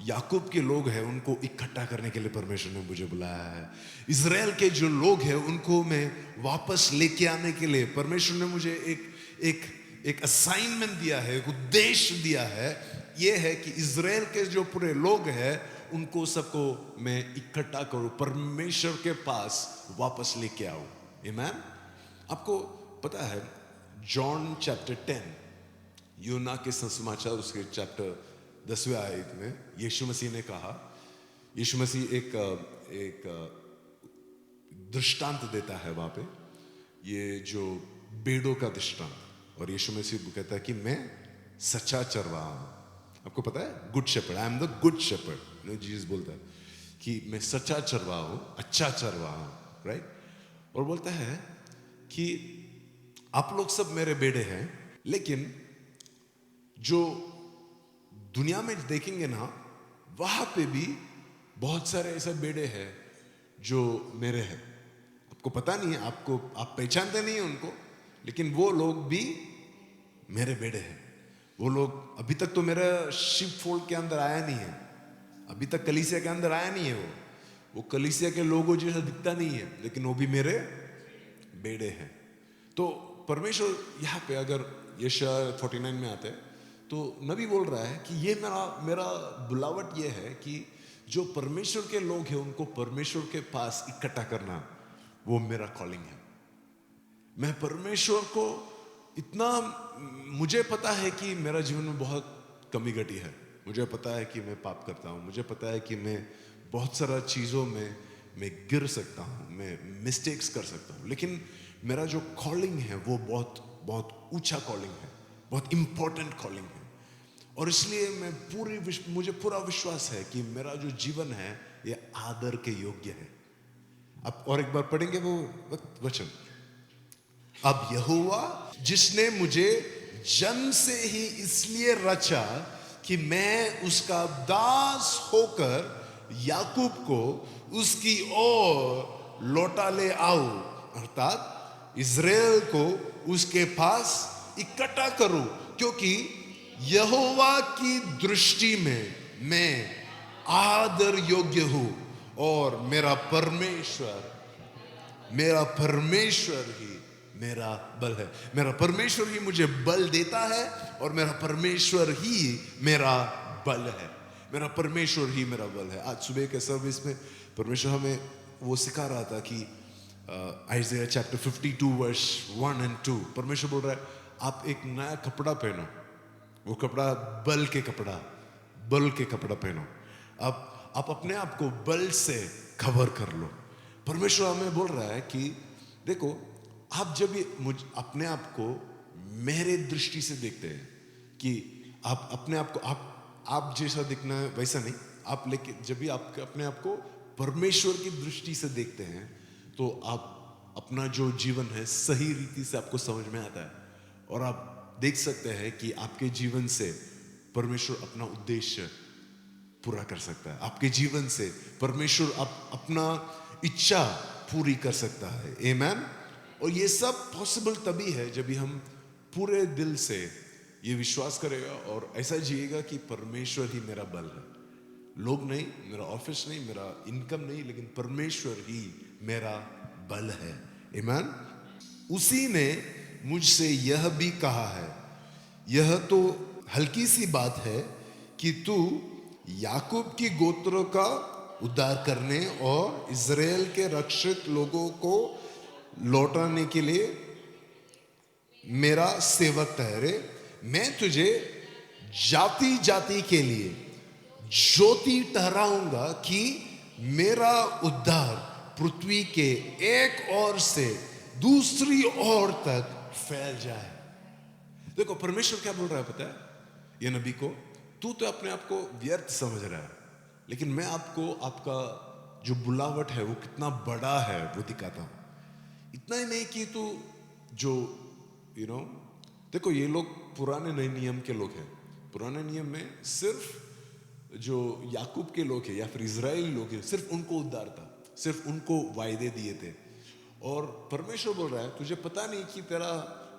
याकूब के लोग हैं उनको इकट्ठा करने के लिए परमेश्वर ने मुझे बुलाया है। इज़राइल के जो लोग हैं उनको मैं वापस लेके आने के लिए परमेश्वर ने मुझे एक असाइनमेंट दिया है, एक उद्देश्य दिया है। ये है कि इज़राइल के जो पूरे लोग हैं उनको सबको मैं इकट्ठा करूं, परमेश्वर के पास वापस लेके आऊं। आमीन। आपको पता है जॉन चैप्टर 10, यूना के सुसमाचार उसके चैप्टर 10वें आयत में यीशु मसीह ने कहा, यीशु मसीह एक दृष्टांत देता है वहां पे, ये जो भेड़ों का दृष्टांत। और यीशु मसीह कहता है कि मैं सच्चा चरवाहा हूं। आपको पता है good shepherd, I am the good shepherd. Jesus बोलता है कि मैं सच्चा चरवाहा हूं, अच्छा चरवाहा हूं, राइट। और बोलता है कि आप लोग सब मेरे बेटे हैं, लेकिन जो दुनिया में देखेंगे ना, वहां पे भी बहुत सारे ऐसे बेटे हैं जो मेरे हैं। आपको पता नहीं है, आप पहचानते नहीं है उनको, लेकिन वो लोग भी मेरे बेटे हैं। वो लोग अभी तक तो मेरा शिप फोल्ड के अंदर आया नहीं है, अभी तक कलीसिया के अंदर आया नहीं है। वो कलीसिया के लोगों जैसा दिखता नहीं है, लेकिन वो भी मेरे बेटे हैं। तो परमेश्वर यहाँ पे अगर यशायाह 49 में आते हैं तो नबी बोल रहा है कि ये मेरा बुलावट ये है कि जो परमेश्वर के लोग हैं उनको परमेश्वर के पास इकट्ठा करना, वो मेरा कॉलिंग है। मैं परमेश्वर को इतना, मुझे पता है कि मेरा जीवन में बहुत कमी घटी है, मुझे पता है कि मैं पाप करता हूँ, मुझे पता है कि मैं बहुत सारा चीज़ों में मैं गिर सकता हूँ, मैं मिस्टेक्स कर सकता हूँ, लेकिन मेरा जो कॉलिंग है वो बहुत बहुत ऊंचा कॉलिंग है, बहुत इंपॉर्टेंट कॉलिंग है। और इसलिए मुझे पूरा विश्वास है कि मेरा जो जीवन है ये आदर के योग्य है। अब और एक बार पढ़ेंगे वो वचन। अब यहोवा जिसने मुझे जन्म से ही इसलिए रचा कि मैं उसका दास होकर याकूब को उसकी ओर लौटा ले आऊं, अर्थात इज़राइल को उसके पास इकट्ठा करूं, क्योंकि यहोवा की दृष्टि में मैं आदर योग्य हूं और मेरा परमेश्वर ही मेरा बल है। मेरा परमेश्वर ही मुझे बल देता है और मेरा परमेश्वर ही मेरा बल है। मेरा परमेश्वर ही मेरा बल है। आज सुबह के सर्विस में परमेश्वर हमें वो सिखा रहा था कि आइज़ाया चैप्टर 52 वर्स 1 और 2, परमेश्वर बोल रहा है आप एक नया कपड़ा पहनो, वो कपड़ा बल के कपड़ा पहनो। अब आप अपने आप को बल से कवर कर लो। परमेश्वर हमें बोल रहा है कि देखो, आप जब ये अपने आप को मेरे दृष्टि से देखते हैं कि आप अपने आप को आप जैसा दिखना है वैसा नहीं, आप लेकिन जब भी आप अपने आप को परमेश्वर की दृष्टि से देखते हैं तो आप अपना जो जीवन है सही रीति से आपको समझ में आता है और आप देख सकते हैं कि आपके जीवन से परमेश्वर अपना उद्देश्य पूरा कर सकता है। आपके जीवन से परमेश्वर अपना इच्छा पूरी कर सकता है। आमेन। और ये सब पॉसिबल तभी है जब भी हम पूरे दिल से ये विश्वास करेगा और ऐसा जिएगा कि परमेश्वर ही मेरा बल है। लोग नहीं, मेरा ऑफिस नहीं, मेरा इनकम नहीं, लेकिन परमेश्वर ही मेरा बल है। आमीन। उसी ने मुझसे यह भी कहा है, यह तो हल्की सी बात है कि तू याकूब की गोत्र का उद्धार करने और इज़राइल के रक्षित लोगों को लौटाने के लिए मेरा सेवक ठहरे। मैं तुझे जाति जाति के लिए ज्योति ठहराऊंगा कि मेरा उद्धार पृथ्वी के एक ओर से दूसरी ओर तक फैल जाए। देखो परमेश्वर क्या बोल रहा है पता है ये नबी को, तू तो अपने आप को व्यर्थ समझ रहा है, लेकिन मैं आपको आपका जो बुलावट है वो कितना बड़ा है वो दिखाता हूं। इतना ही नहीं कि तू जो देखो ये लोग पुराने नए नियम के लोग हैं। पुराने नियम में सिर्फ जो याकूब के लोग हैं या फिर इजराइल लोग हैं, सिर्फ उनको उद्धार था, सिर्फ उनको वायदे दिए थे। और परमेश्वर बोल रहा है तुझे पता नहीं कि तेरा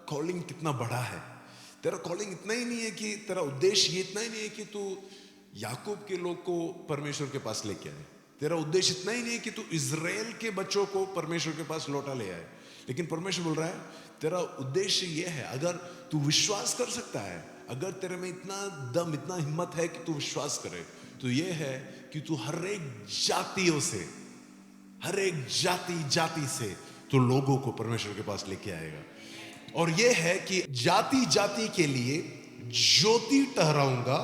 कॉलिंग कितना बड़ा है। तेरा कॉलिंग इतना ही नहीं है कि तेरा उद्देश्य ये इतना ही नहीं है कि तू याकूब के लोग को परमेश्वर के पास लेके आए। तेरा उद्देश्य इतना ही नहीं है कि तू इजराइल के बच्चों को परमेश्वर के पास लौटा ले आए। लेकिन परमेश्वर बोल रहा है तेरा उद्देश्य ये है, अगर तू विश्वास कर सकता है, अगर तेरे में इतना दम इतना हिम्मत है कि तू विश्वास करे, तो ये है कि तू हर एक जातियों से, हर एक जाति से तो लोगों को परमेश्वर के पास लेके आएगा। और ये है कि जाति जाति के लिए ज्योति ठहराऊंगा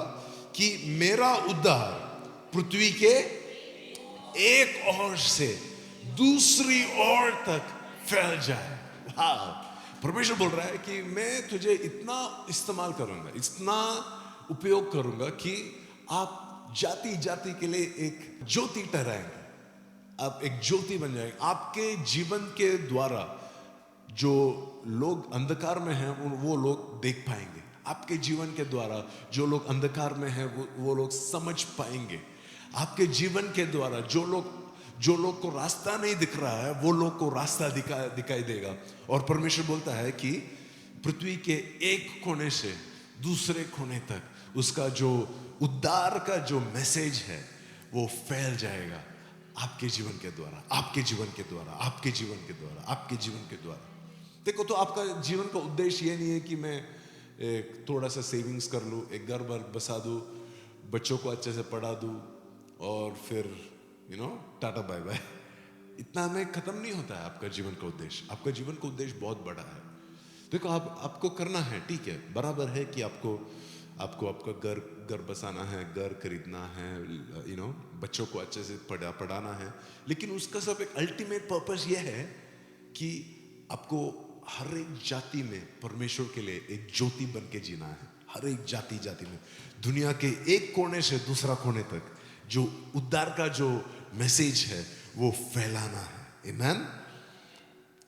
कि मेरा उद्धार पृथ्वी के एक ओर से दूसरी ओर तक फैल जाए। हाँ, परमेश्वर बोल रहा है कि मैं तुझे इतना इस्तेमाल करूंगा, इतना उपयोग करूंगा कि आप जाति जाति के लिए एक ज्योति ठहराएंगे। आप एक ज्योति बन जाएंगे। आपके जीवन के द्वारा जो लोग अंधकार में हैं वो लोग देख पाएंगे। आपके जीवन के द्वारा जो लोग अंधकार में हैं वो लोग समझ पाएंगे। आपके जीवन के द्वारा जो लोग को रास्ता नहीं दिख रहा है वो लोग को रास्ता दिखाई देगा। और परमेश्वर बोलता है कि पृथ्वी के एक कोने से दूसरे कोने तक उसका जो उद्धार का जो मैसेज है वो फैल जाएगा आपके जीवन के द्वारा, आपके जीवन के द्वारा, आपके जीवन के द्वारा, आपके जीवन के द्वारा। देखो, तो आपका जीवन का उद्देश्य ये नहीं है कि मैं एक थोड़ा सा सेविंग्स कर लूँ, एक घर बसा दूँ, बच्चों को अच्छे से पढ़ा दूँ और फिर टाटा बाय बाय। इतना में खत्म नहीं होता है आपका जीवन का उद्देश्य। आपका जीवन का उद्देश्य बहुत बड़ा है। देखो, आपको करना है, ठीक है, बराबर है कि आपको आपका घर बसाना है, घर खरीदना है, बच्चों को अच्छे से पढ़ाना है, लेकिन उसका सब एक अल्टीमेट पर्पस ये है कि आपको हर एक जाति में परमेश्वर के लिए एक ज्योति बन के जीना है। हर एक जाति में, दुनिया के एक कोने से दूसरा कोने तक जो उद्धार का जो मैसेज है वो फैलाना है। आमेन।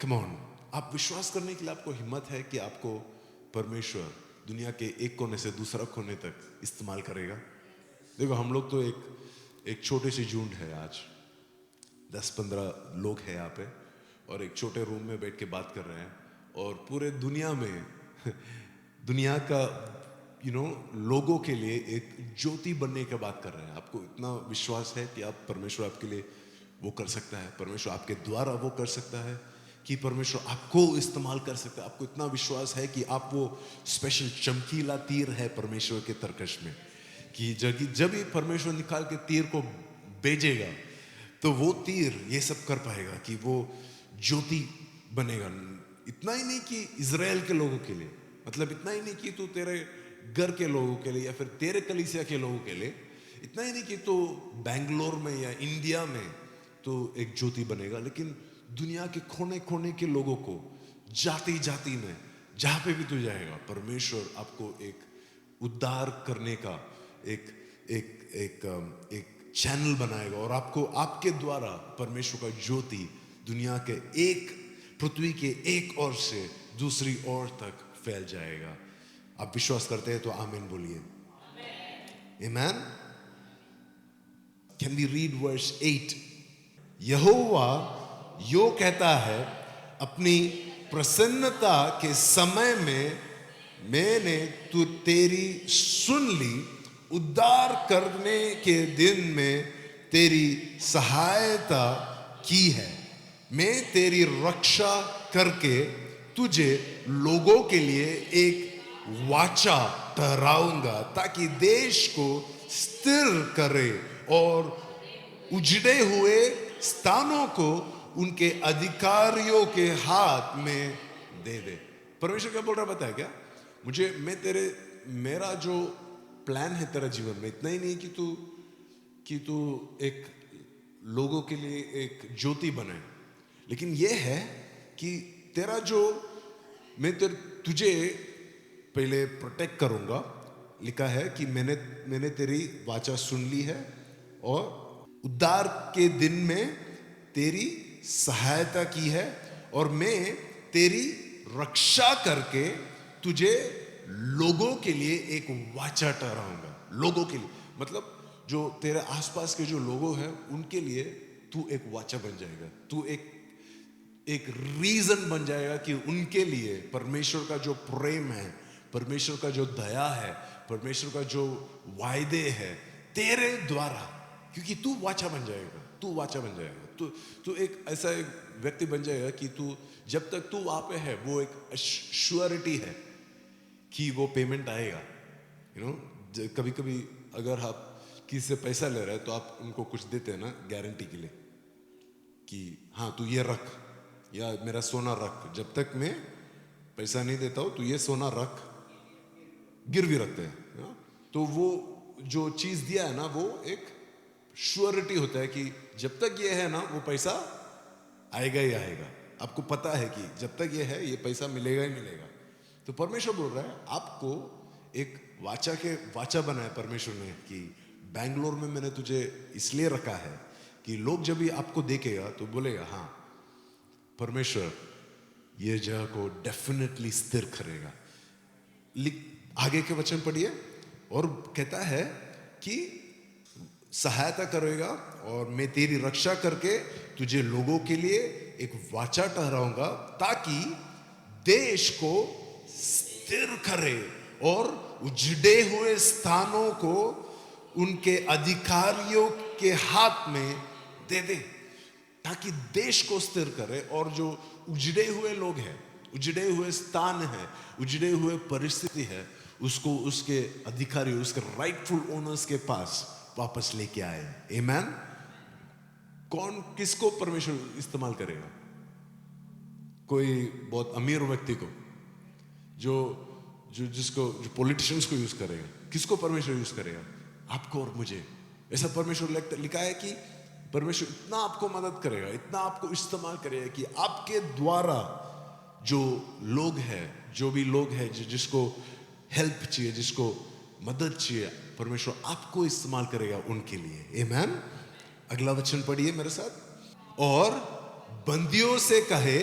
कम ऑन, आप विश्वास करने के लिए आपको हिम्मत है कि आपको परमेश्वर दुनिया के एक कोने से दूसरा कोने तक इस्तेमाल करेगा। देखो, हम लोग तो एक छोटे से झुंड है, आज 10-15 लोग हैं यहाँ पे और एक छोटे रूम में बैठ के बात कर रहे हैं और पूरे दुनिया में दुनिया का लोगों के लिए एक ज्योति बनने की बात कर रहे हैं। आपको इतना विश्वास है कि आप परमेश्वर आपके लिए वो कर सकता है, परमेश्वर आपके द्वारा वो कर सकता है, कि परमेश्वर आपको इस्तेमाल कर सकता है। आपको इतना विश्वास है कि आप वो स्पेशल चमकीला तीर है परमेश्वर के तरकश में, कि जब ही परमेश्वर निकाल के तीर को भेजेगा तो वो तीर ये सब कर पाएगा कि वो ज्योति बनेगा। इतना ही नहीं कि इजराइल के लोगों के लिए, मतलब इतना ही नहीं कि तू तेरे घर के लोगों के लिए या फिर तेरे कलीसिया के लोगों के लिए, इतना ही नहीं कि तू बैंगलोर में या इंडिया में तो एक ज्योति बनेगा, लेकिन दुनिया के कोने कोने के लोगों को, जाति जाति में जहां पे भी तू जाएगा, परमेश्वर आपको एक उद्धार करने का एक चैनल बनाएगा और आपको आपके द्वारा परमेश्वर का ज्योति दुनिया के पृथ्वी के एक ओर से दूसरी ओर तक फैल जाएगा। आप विश्वास करते हैं तो आमीन बोलिए। Amen. Can we read verse 8? यहोवा यो कहता है, अपनी प्रसन्नता के समय में मैंने तेरी सुन ली, उद्धार करने के दिन में तेरी सहायता की है। मैं तेरी रक्षा करके तुझे लोगों के लिए एक वाचा ठहराऊंगा, ताकि देश को स्थिर करे और उजड़े हुए स्थानों को उनके अधिकारियों के हाथ में दे दे। परमेश्वर क्या बोल रहा है पता है क्या? मेरा जो प्लान है तेरा जीवन में, इतना ही नहीं कि तू एक लोगों के लिए एक ज्योति बने, लेकिन यह है कि तेरा जो तुझे पहले प्रोटेक्ट करूंगा। लिखा है कि मैंने तेरी वाचा सुन ली है और उद्धार के दिन में तेरी सहायता की है, और मैं तेरी रक्षा करके तुझे लोगों के लिए एक वाचा ठहराऊंगा। लोगों के लिए मतलब जो तेरे आसपास के जो लोगों हैं उनके लिए तू एक वाचा बन जाएगा। तू एक रीजन बन जाएगा कि उनके लिए परमेश्वर का जो प्रेम है, परमेश्वर का जो दया है, परमेश्वर का जो वायदे है तेरे द्वारा, क्योंकि तू वाचा बन जाएगा। तू एक ऐसा एक व्यक्ति बन जाएगा कि तू जब तक तू वहां पे है वो एक श्योरिटी है कि वो पेमेंट आएगा। कभी कभी अगर आप किसी से पैसा ले रहे हैं तो आप उनको कुछ देते हैं ना गारंटी के लिए कि हाँ तू ये रख, या मेरा सोना रख, जब तक मैं पैसा नहीं देता हूं तू ये सोना रख, गिरवी रखते हैं। तो वो जो चीज दिया है ना वो एक श्योरिटी होता है कि जब तक ये है ना वो पैसा आएगा ही आएगा। आपको पता है कि जब तक ये है ये पैसा मिलेगा ही मिलेगा। तो परमेश्वर बोल रहा है आपको एक वाचा बनाया परमेश्वर ने कि बैंगलोर में मैंने तुझे इसलिए रखा है कि लोग जब भी आपको देखेगा तो बोलेगा हाँ परमेश्वर ये जगह को डेफिनेटली स्थिर करेगा। आगे के वचन पढ़िए, और कहता है कि सहायता करेगा और मैं तेरी रक्षा करके तुझे लोगों के लिए एक वाचा ठहराऊंगा, ताकि देश को स्थिर करे और उजड़े हुए स्थानों को उनके अधिकारियों के हाथ में दे दे, ताकि देश को स्थिर करे। और जो उजड़े हुए लोग हैं, उजड़े हुए स्थान है, उजड़े हुए परिस्थिति है, उसको उसके अधिकारी, उसके राइटफुल ओनर्स के पास वापस लेके आए। आमेन। किसको परमेश्वर इस्तेमाल करेगा? कोई बहुत अमीर व्यक्ति को, जो पॉलिटिशियंस को यूज करेगा। किसको परमेश्वर यूज करेगा? आपको और मुझे। ऐसा परमेश्वर लिखा है कि परमेश्वर इतना आपको मदद करेगा, इतना आपको इस्तेमाल करेगा कि आपके द्वारा जो लोग हैं, जो भी लोग हैं जिसको हेल्प चाहिए, जिसको मदद चाहिए, परमेश्वर आपको इस्तेमाल करेगा उनके लिए। आमेन। अगला वचन पढ़िए मेरे साथ। और बंदियों से कहे,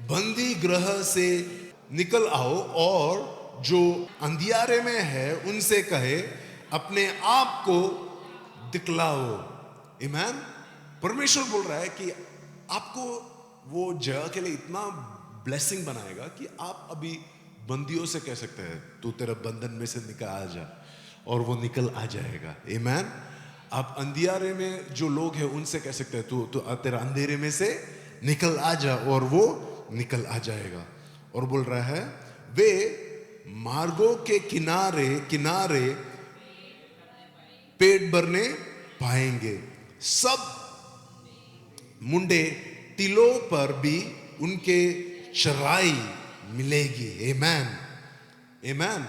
बंदी गृह से निकल आओ, और जो अंधियारे में है उनसे कहे अपने आप को दिखलाओ। आमेन। परमेश्वर बोल रहा है कि आपको वो जगह के लिए इतना ब्लेसिंग बनाएगा कि आप अभी बंदियों से कह सकते हैं तू तेरा बंधन में से निकल आ जा, और वो निकल आ जाएगा। आमेन। आप अंधियारे में जो लोग हैं उनसे कह सकते हैं तू तेरा अंधेरे में से निकल आ जा, और वो निकल आ जाएगा। और बोल रहा है वे मार्गों के किनारे किनारे पेट भरने पाएंगे, सब मुंडे टीलों पर भी उनके चराई मिलेगी। आमेन। आमेन।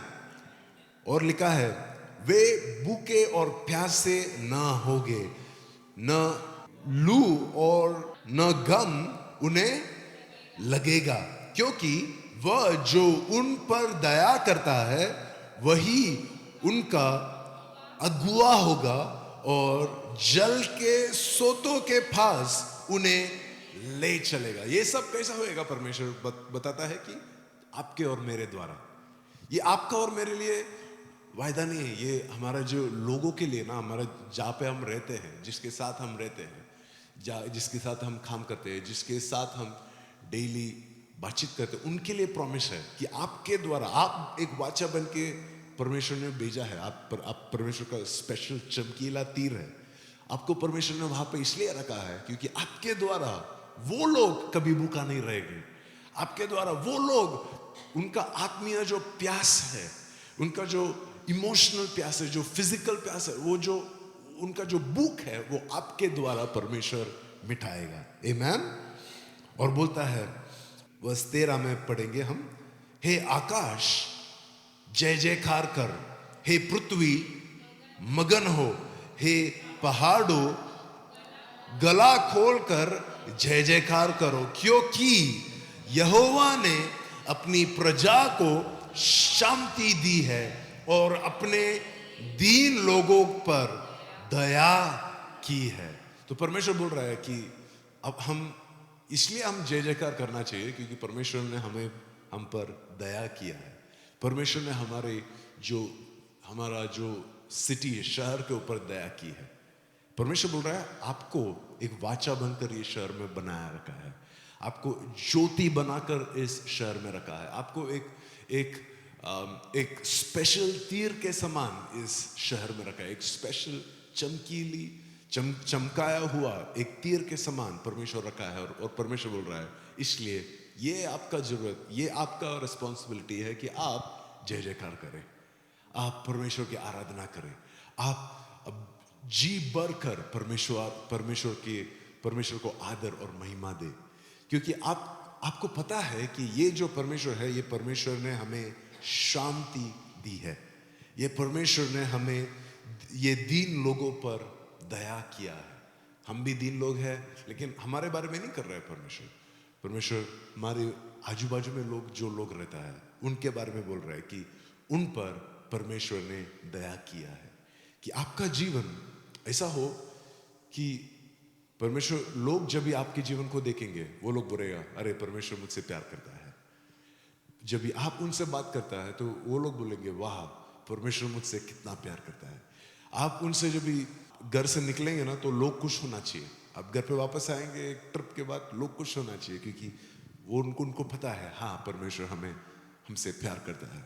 और लिखा है वे भूखे और प्यासे न होंगे, न लू और न गम उन्हें लगेगा, क्योंकि वह जो उन पर दया करता है वही उनका अगुआ होगा, और जल के सोतों के पास उन्हें ले चलेगा। ये सब कैसा होएगा? परमेश्वर बताता है कि आपके और मेरे द्वारा। ये आपका और मेरे लिए वायदा नहीं है, ये हमारा जो लोगों के लिए ना, हमारा जहाँ पे हम रहते हैं, जिसके साथ हम रहते हैं, जिसके साथ हम काम करते हैं, जिसके साथ हम डेली बातचीत करते हैं, उनके लिए प्रॉमिस है कि आपके द्वारा, आप एक वाचा बन के परमेश्वर ने भेजा है। आप परमेश्वर का स्पेशल चमकीला तीर है। आपको परमेश्वर ने वहां पे इसलिए रखा है क्योंकि आपके द्वारा वो लोग कभी भूखा नहीं रहेंगे। आपके द्वारा वो लोग, उनका आत्मीय जो प्यास है, उनका जो इमोशनल प्यास है, जो फिजिकल प्यास है, वो जो उनका जो भूख है, वो आपके द्वारा परमेश्वर मिटाएगा। आमेन। और बोलता है, वर्स 13 में पढ़ेंगे हम, हे आकाश जय जयकार कर, हे पृथ्वी मगन हो, हे पहाड़ों गला खोलकर जय जयकार करो, क्योंकि यहोवा ने अपनी प्रजा को शांति दी है और अपने दीन लोगों पर दया की है। तो परमेश्वर बोल रहा है कि अब इसलिए हम जय जयकार करना चाहिए क्योंकि परमेश्वर ने हम पर दया किया है। परमेश्वर ने हमारा जो सिटी है, शहर के ऊपर दया की है। परमेश्वर बोल रहा है, आपको एक वाचा बनकर ये शहर में बनाया रखा है, आपको ज्योति बनाकर इस शहर में रखा है, आपको एक स्पेशल तीर के समान इस शहर में रखा है, एक स्पेशल चमकीली चमकाया हुआ एक तीर के समान परमेश्वर रखा है। और परमेश्वर बोल रहा है, इसलिए ये आपका जरूरत, ये आपका रिस्पॉन्सिबिलिटी है कि आप जय जयकार करें, आप परमेश्वर की आराधना करें, आप जी भर कर परमेश्वर को आदर और महिमा दे। क्योंकि आपको पता है कि ये जो परमेश्वर है, ये परमेश्वर ने हमें शांति दी है, ये परमेश्वर ने हमें ये दीन लोगों पर दया किया है। हम भी दीन लोग हैं, लेकिन हमारे बारे में नहीं कर रहा है परमेश्वर हमारे आजू बाजू में जो लोग रहता है, उनके बारे में बोल रहा है कि उन पर परमेश्वर ने दया किया है। कि आपका जीवन ऐसा हो कि परमेश्वर, लोग जब भी आपके जीवन को देखेंगे, वो लोग बोलेगा, अरे परमेश्वर मुझसे प्यार करता है। जब भी आप उनसे बात करता है तो वो लोग बोलेंगे, वाह परमेश्वर मुझसे कितना प्यार करता है। आप उनसे जब भी घर से निकलेंगे ना, तो लोग खुश होना चाहिए। आप घर पे वापस आएंगे एक ट्रिप के बाद, लोग खुश होना चाहिए, क्योंकि वो उनको पता है, हाँ परमेश्वर हमसे प्यार करता है।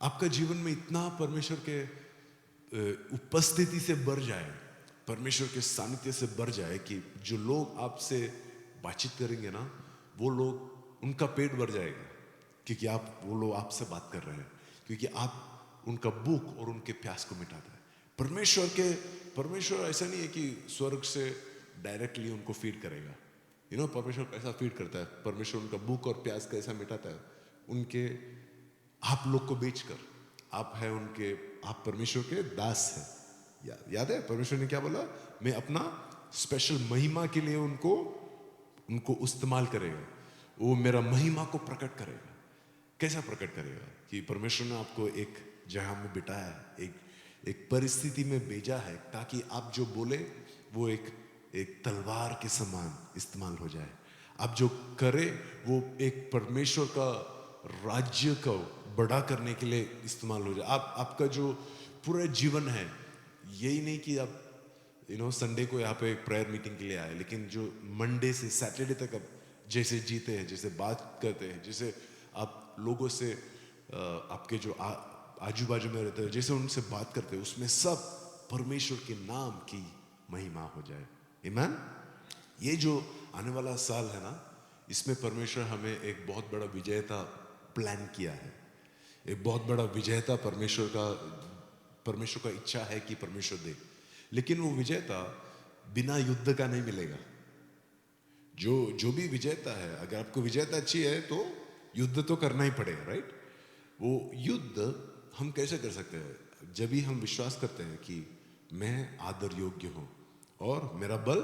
आपका जीवन में इतना परमेश्वर के उपस्थिति से भर जाए, परमेश्वर के सानिध्य से भर जाए कि जो लोग आपसे बातचीत करेंगे ना, वो लोग, उनका पेट भर जाएगा, क्योंकि वो लोग आपसे बात कर रहे हैं, क्योंकि आप उनका भूख और उनके प्यास को मिटाता है। परमेश्वर ऐसा नहीं है कि स्वर्ग से डायरेक्टली उनको फीड करेगा। परमेश्वर कैसा फीड करता है? परमेश्वर उनका भूख और प्यास कैसा मिटाता है? आप लोग को बेचकर, आप परमेश्वर के दास हैं। याद है परमेश्वर ने क्या बोला? मैं अपना स्पेशल महिमा के लिए उनको इस्तेमाल करेगा, वो मेरा महिमा को प्रकट करेगा। कैसा प्रकट करेगा? कि परमेश्वर ने आपको एक जगह में बिठाया है, एक परिस्थिति में भेजा है, ताकि आप जो बोले वो एक तलवार के समान इस्तेमाल हो जाए। आप जो करे वो एक परमेश्वर का राज्य को बड़ा करने के लिए इस्तेमाल हो जाए। आपका जो पूरा जीवन है, यही नहीं कि आप संडे को यहाँ पे एक प्रेयर मीटिंग के लिए आए, लेकिन जो मंडे से सैटरडे तक आप जैसे जीते हैं, जैसे बात करते हैं, जैसे आप लोगों से आपके जो आजू बाजू में रहते हैं, जैसे उनसे बात करते हैं, उसमें सब परमेश्वर के नाम की महिमा हो जाए। आमीन। ये जो आने वाला साल है ना, इसमें परमेश्वर हमें एक बहुत बड़ा विजेता प्लान किया है। एक बहुत बड़ा विजेता परमेश्वर का इच्छा है कि परमेश्वर दे, लेकिन वो विजेता बिना युद्ध का नहीं मिलेगा। जो भी विजेता है, अगर आपको विजेता अच्छी है तो युद्ध तो करना ही पड़ेगा, राइट? वो युद्ध हम कैसे कर सकते हैं? जब भी हम विश्वास करते हैं कि मैं आदर योग्य हूं और मेरा बल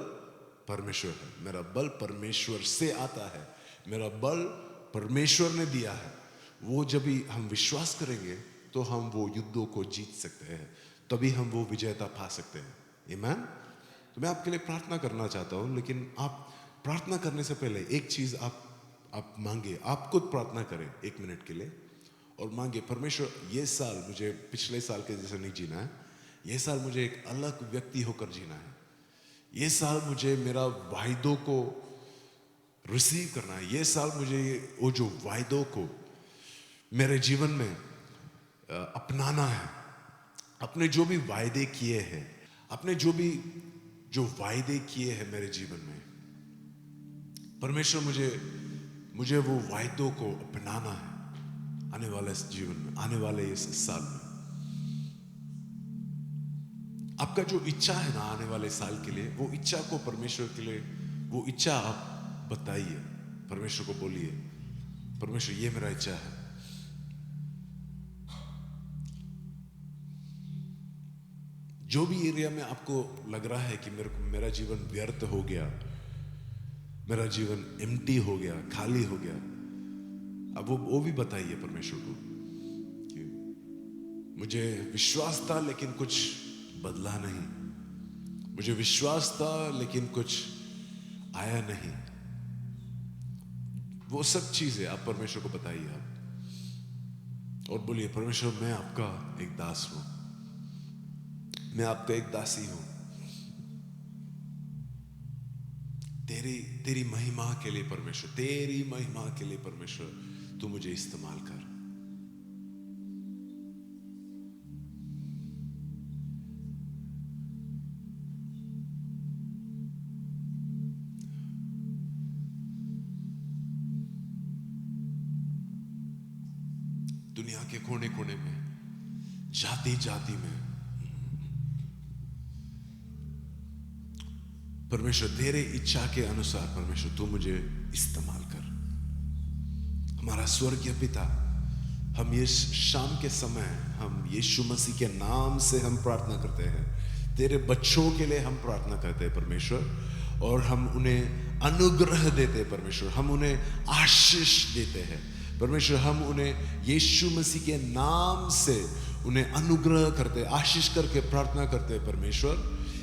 परमेश्वर है, मेरा बल परमेश्वर से आता है, मेरा बल परमेश्वर ने दिया है, वो जब भी हम विश्वास करेंगे तो हम वो युद्धों को जीत सकते हैं, तभी हम वो विजेता पा सकते हैं। आमीन। तो मैं आपके लिए प्रार्थना करना चाहता हूं, लेकिन आप प्रार्थना करने से पहले एक चीज आप मांगे, आप खुद प्रार्थना करें 1 मिनट के लिए, और मांगे परमेश्वर ये साल मुझे पिछले साल के जैसे नहीं जीना है, ये साल मुझे एक अलग व्यक्ति होकर जीना है, ये साल मुझे मेरा वायदों को रिसीव करना है, ये साल मुझे वो जो वायदों को मेरे जीवन में अपनाना है। अपने जो भी वायदे किए हैं, अपने जो वायदे किए हैं मेरे जीवन में, परमेश्वर मुझे वो वायदों को अपनाना है आने वाले इस जीवन में, आने वाले इस साल में। आपका जो इच्छा है ना आने वाले साल के लिए, वो इच्छा को परमेश्वर के लिए, वो इच्छा आप बताइए, परमेश्वर को बोलिए, परमेश्वर ये मेरा इच्छा है। जो भी एरिया में आपको लग रहा है कि मेरा जीवन व्यर्थ हो गया, मेरा जीवन एम्प्टी हो गया, खाली हो गया, अब वो भी बताइए परमेश्वर को कि मुझे विश्वास था लेकिन कुछ बदला नहीं, मुझे विश्वास था लेकिन कुछ आया नहीं। वो सब चीजें आप परमेश्वर को बताइए आप, और बोलिए परमेश्वर मैं आपका एक दास हूं, मैं आपका एक दासी हूं, तेरी महिमा के लिए परमेश्वर, तेरी महिमा के लिए परमेश्वर तू मुझे इस्तेमाल कर। दुनिया के कोने कोने में, जाति जाति में परमेश्वर तेरे इच्छा के अनुसार परमेश्वर तू मुझे इस्तेमाल कर। हमारा स्वर्गीय पिता, हम ये शाम के समय हम यीशु मसीह के नाम से हम प्रार्थना करते हैं, तेरे बच्चों के लिए हम प्रार्थना करते हैं परमेश्वर, और हम उन्हें अनुग्रह देते हैं परमेश्वर, हम उन्हें आशीष देते हैं परमेश्वर, हम उन्हें यीशु मसीह के नाम से उन्हें अनुग्रह करते, आशीष करके प्रार्थना करते हैं परमेश्वर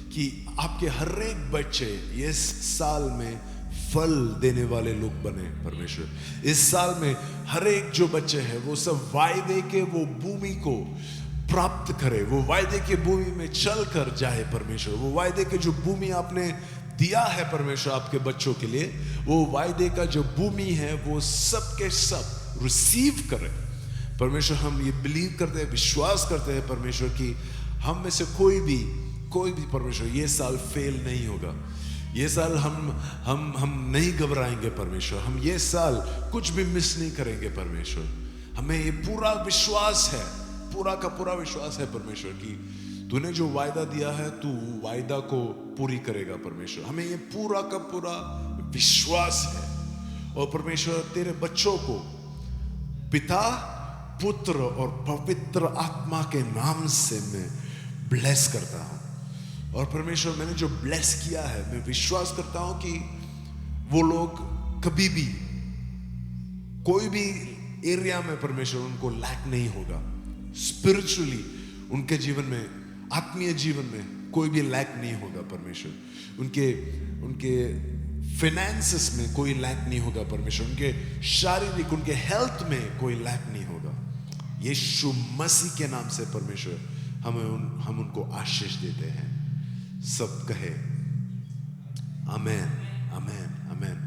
कि आपके हर एक बच्चे इस साल में फल देने वाले लोग बने परमेश्वर। इस साल में हर एक जो बच्चे हैं वो सब वायदे के वो भूमि को प्राप्त करे, वो वायदे के भूमि में चल कर जाए परमेश्वर। वो वायदे के जो भूमि आपने दिया है परमेश्वर आपके बच्चों के लिए, वो वायदे का जो भूमि है वो सब के सब रिसीव करे परमेश्वर। हम ये बिलीव करते हैं, विश्वास करते हैं परमेश्वर कि हम में से कोई भी परमेश्वर ये साल फेल नहीं होगा, ये साल हम नहीं घबराएंगे परमेश्वर, हम ये साल कुछ भी मिस नहीं करेंगे परमेश्वर। हमें ये पूरा विश्वास है, पूरा का पूरा विश्वास है परमेश्वर कि तूने जो वायदा दिया है तू वायदा को पूरी करेगा परमेश्वर। हमें ये पूरा का पूरा विश्वास है। और परमेश्वर तेरे बच्चों को पिता, पुत्र और पवित्र आत्मा के नाम से मैं ब्लेस करता हूं। और परमेश्वर मैंने जो ब्लेस किया है, मैं विश्वास करता हूं कि वो लोग कभी भी कोई भी एरिया में परमेश्वर उनको लैक नहीं होगा। स्पिरिचुअली उनके जीवन में, आत्मीय जीवन में कोई भी लैक नहीं होगा परमेश्वर। उनके फाइनेंसेस में कोई लैक नहीं होगा परमेश्वर। उनके शारीरिक, उनके हेल्थ में कोई लैक नहीं होगा। यीशु मसीह के नाम से परमेश्वर हम उनको आशीष देते हैं। सब कहे आमेन, आमेन, आमेन।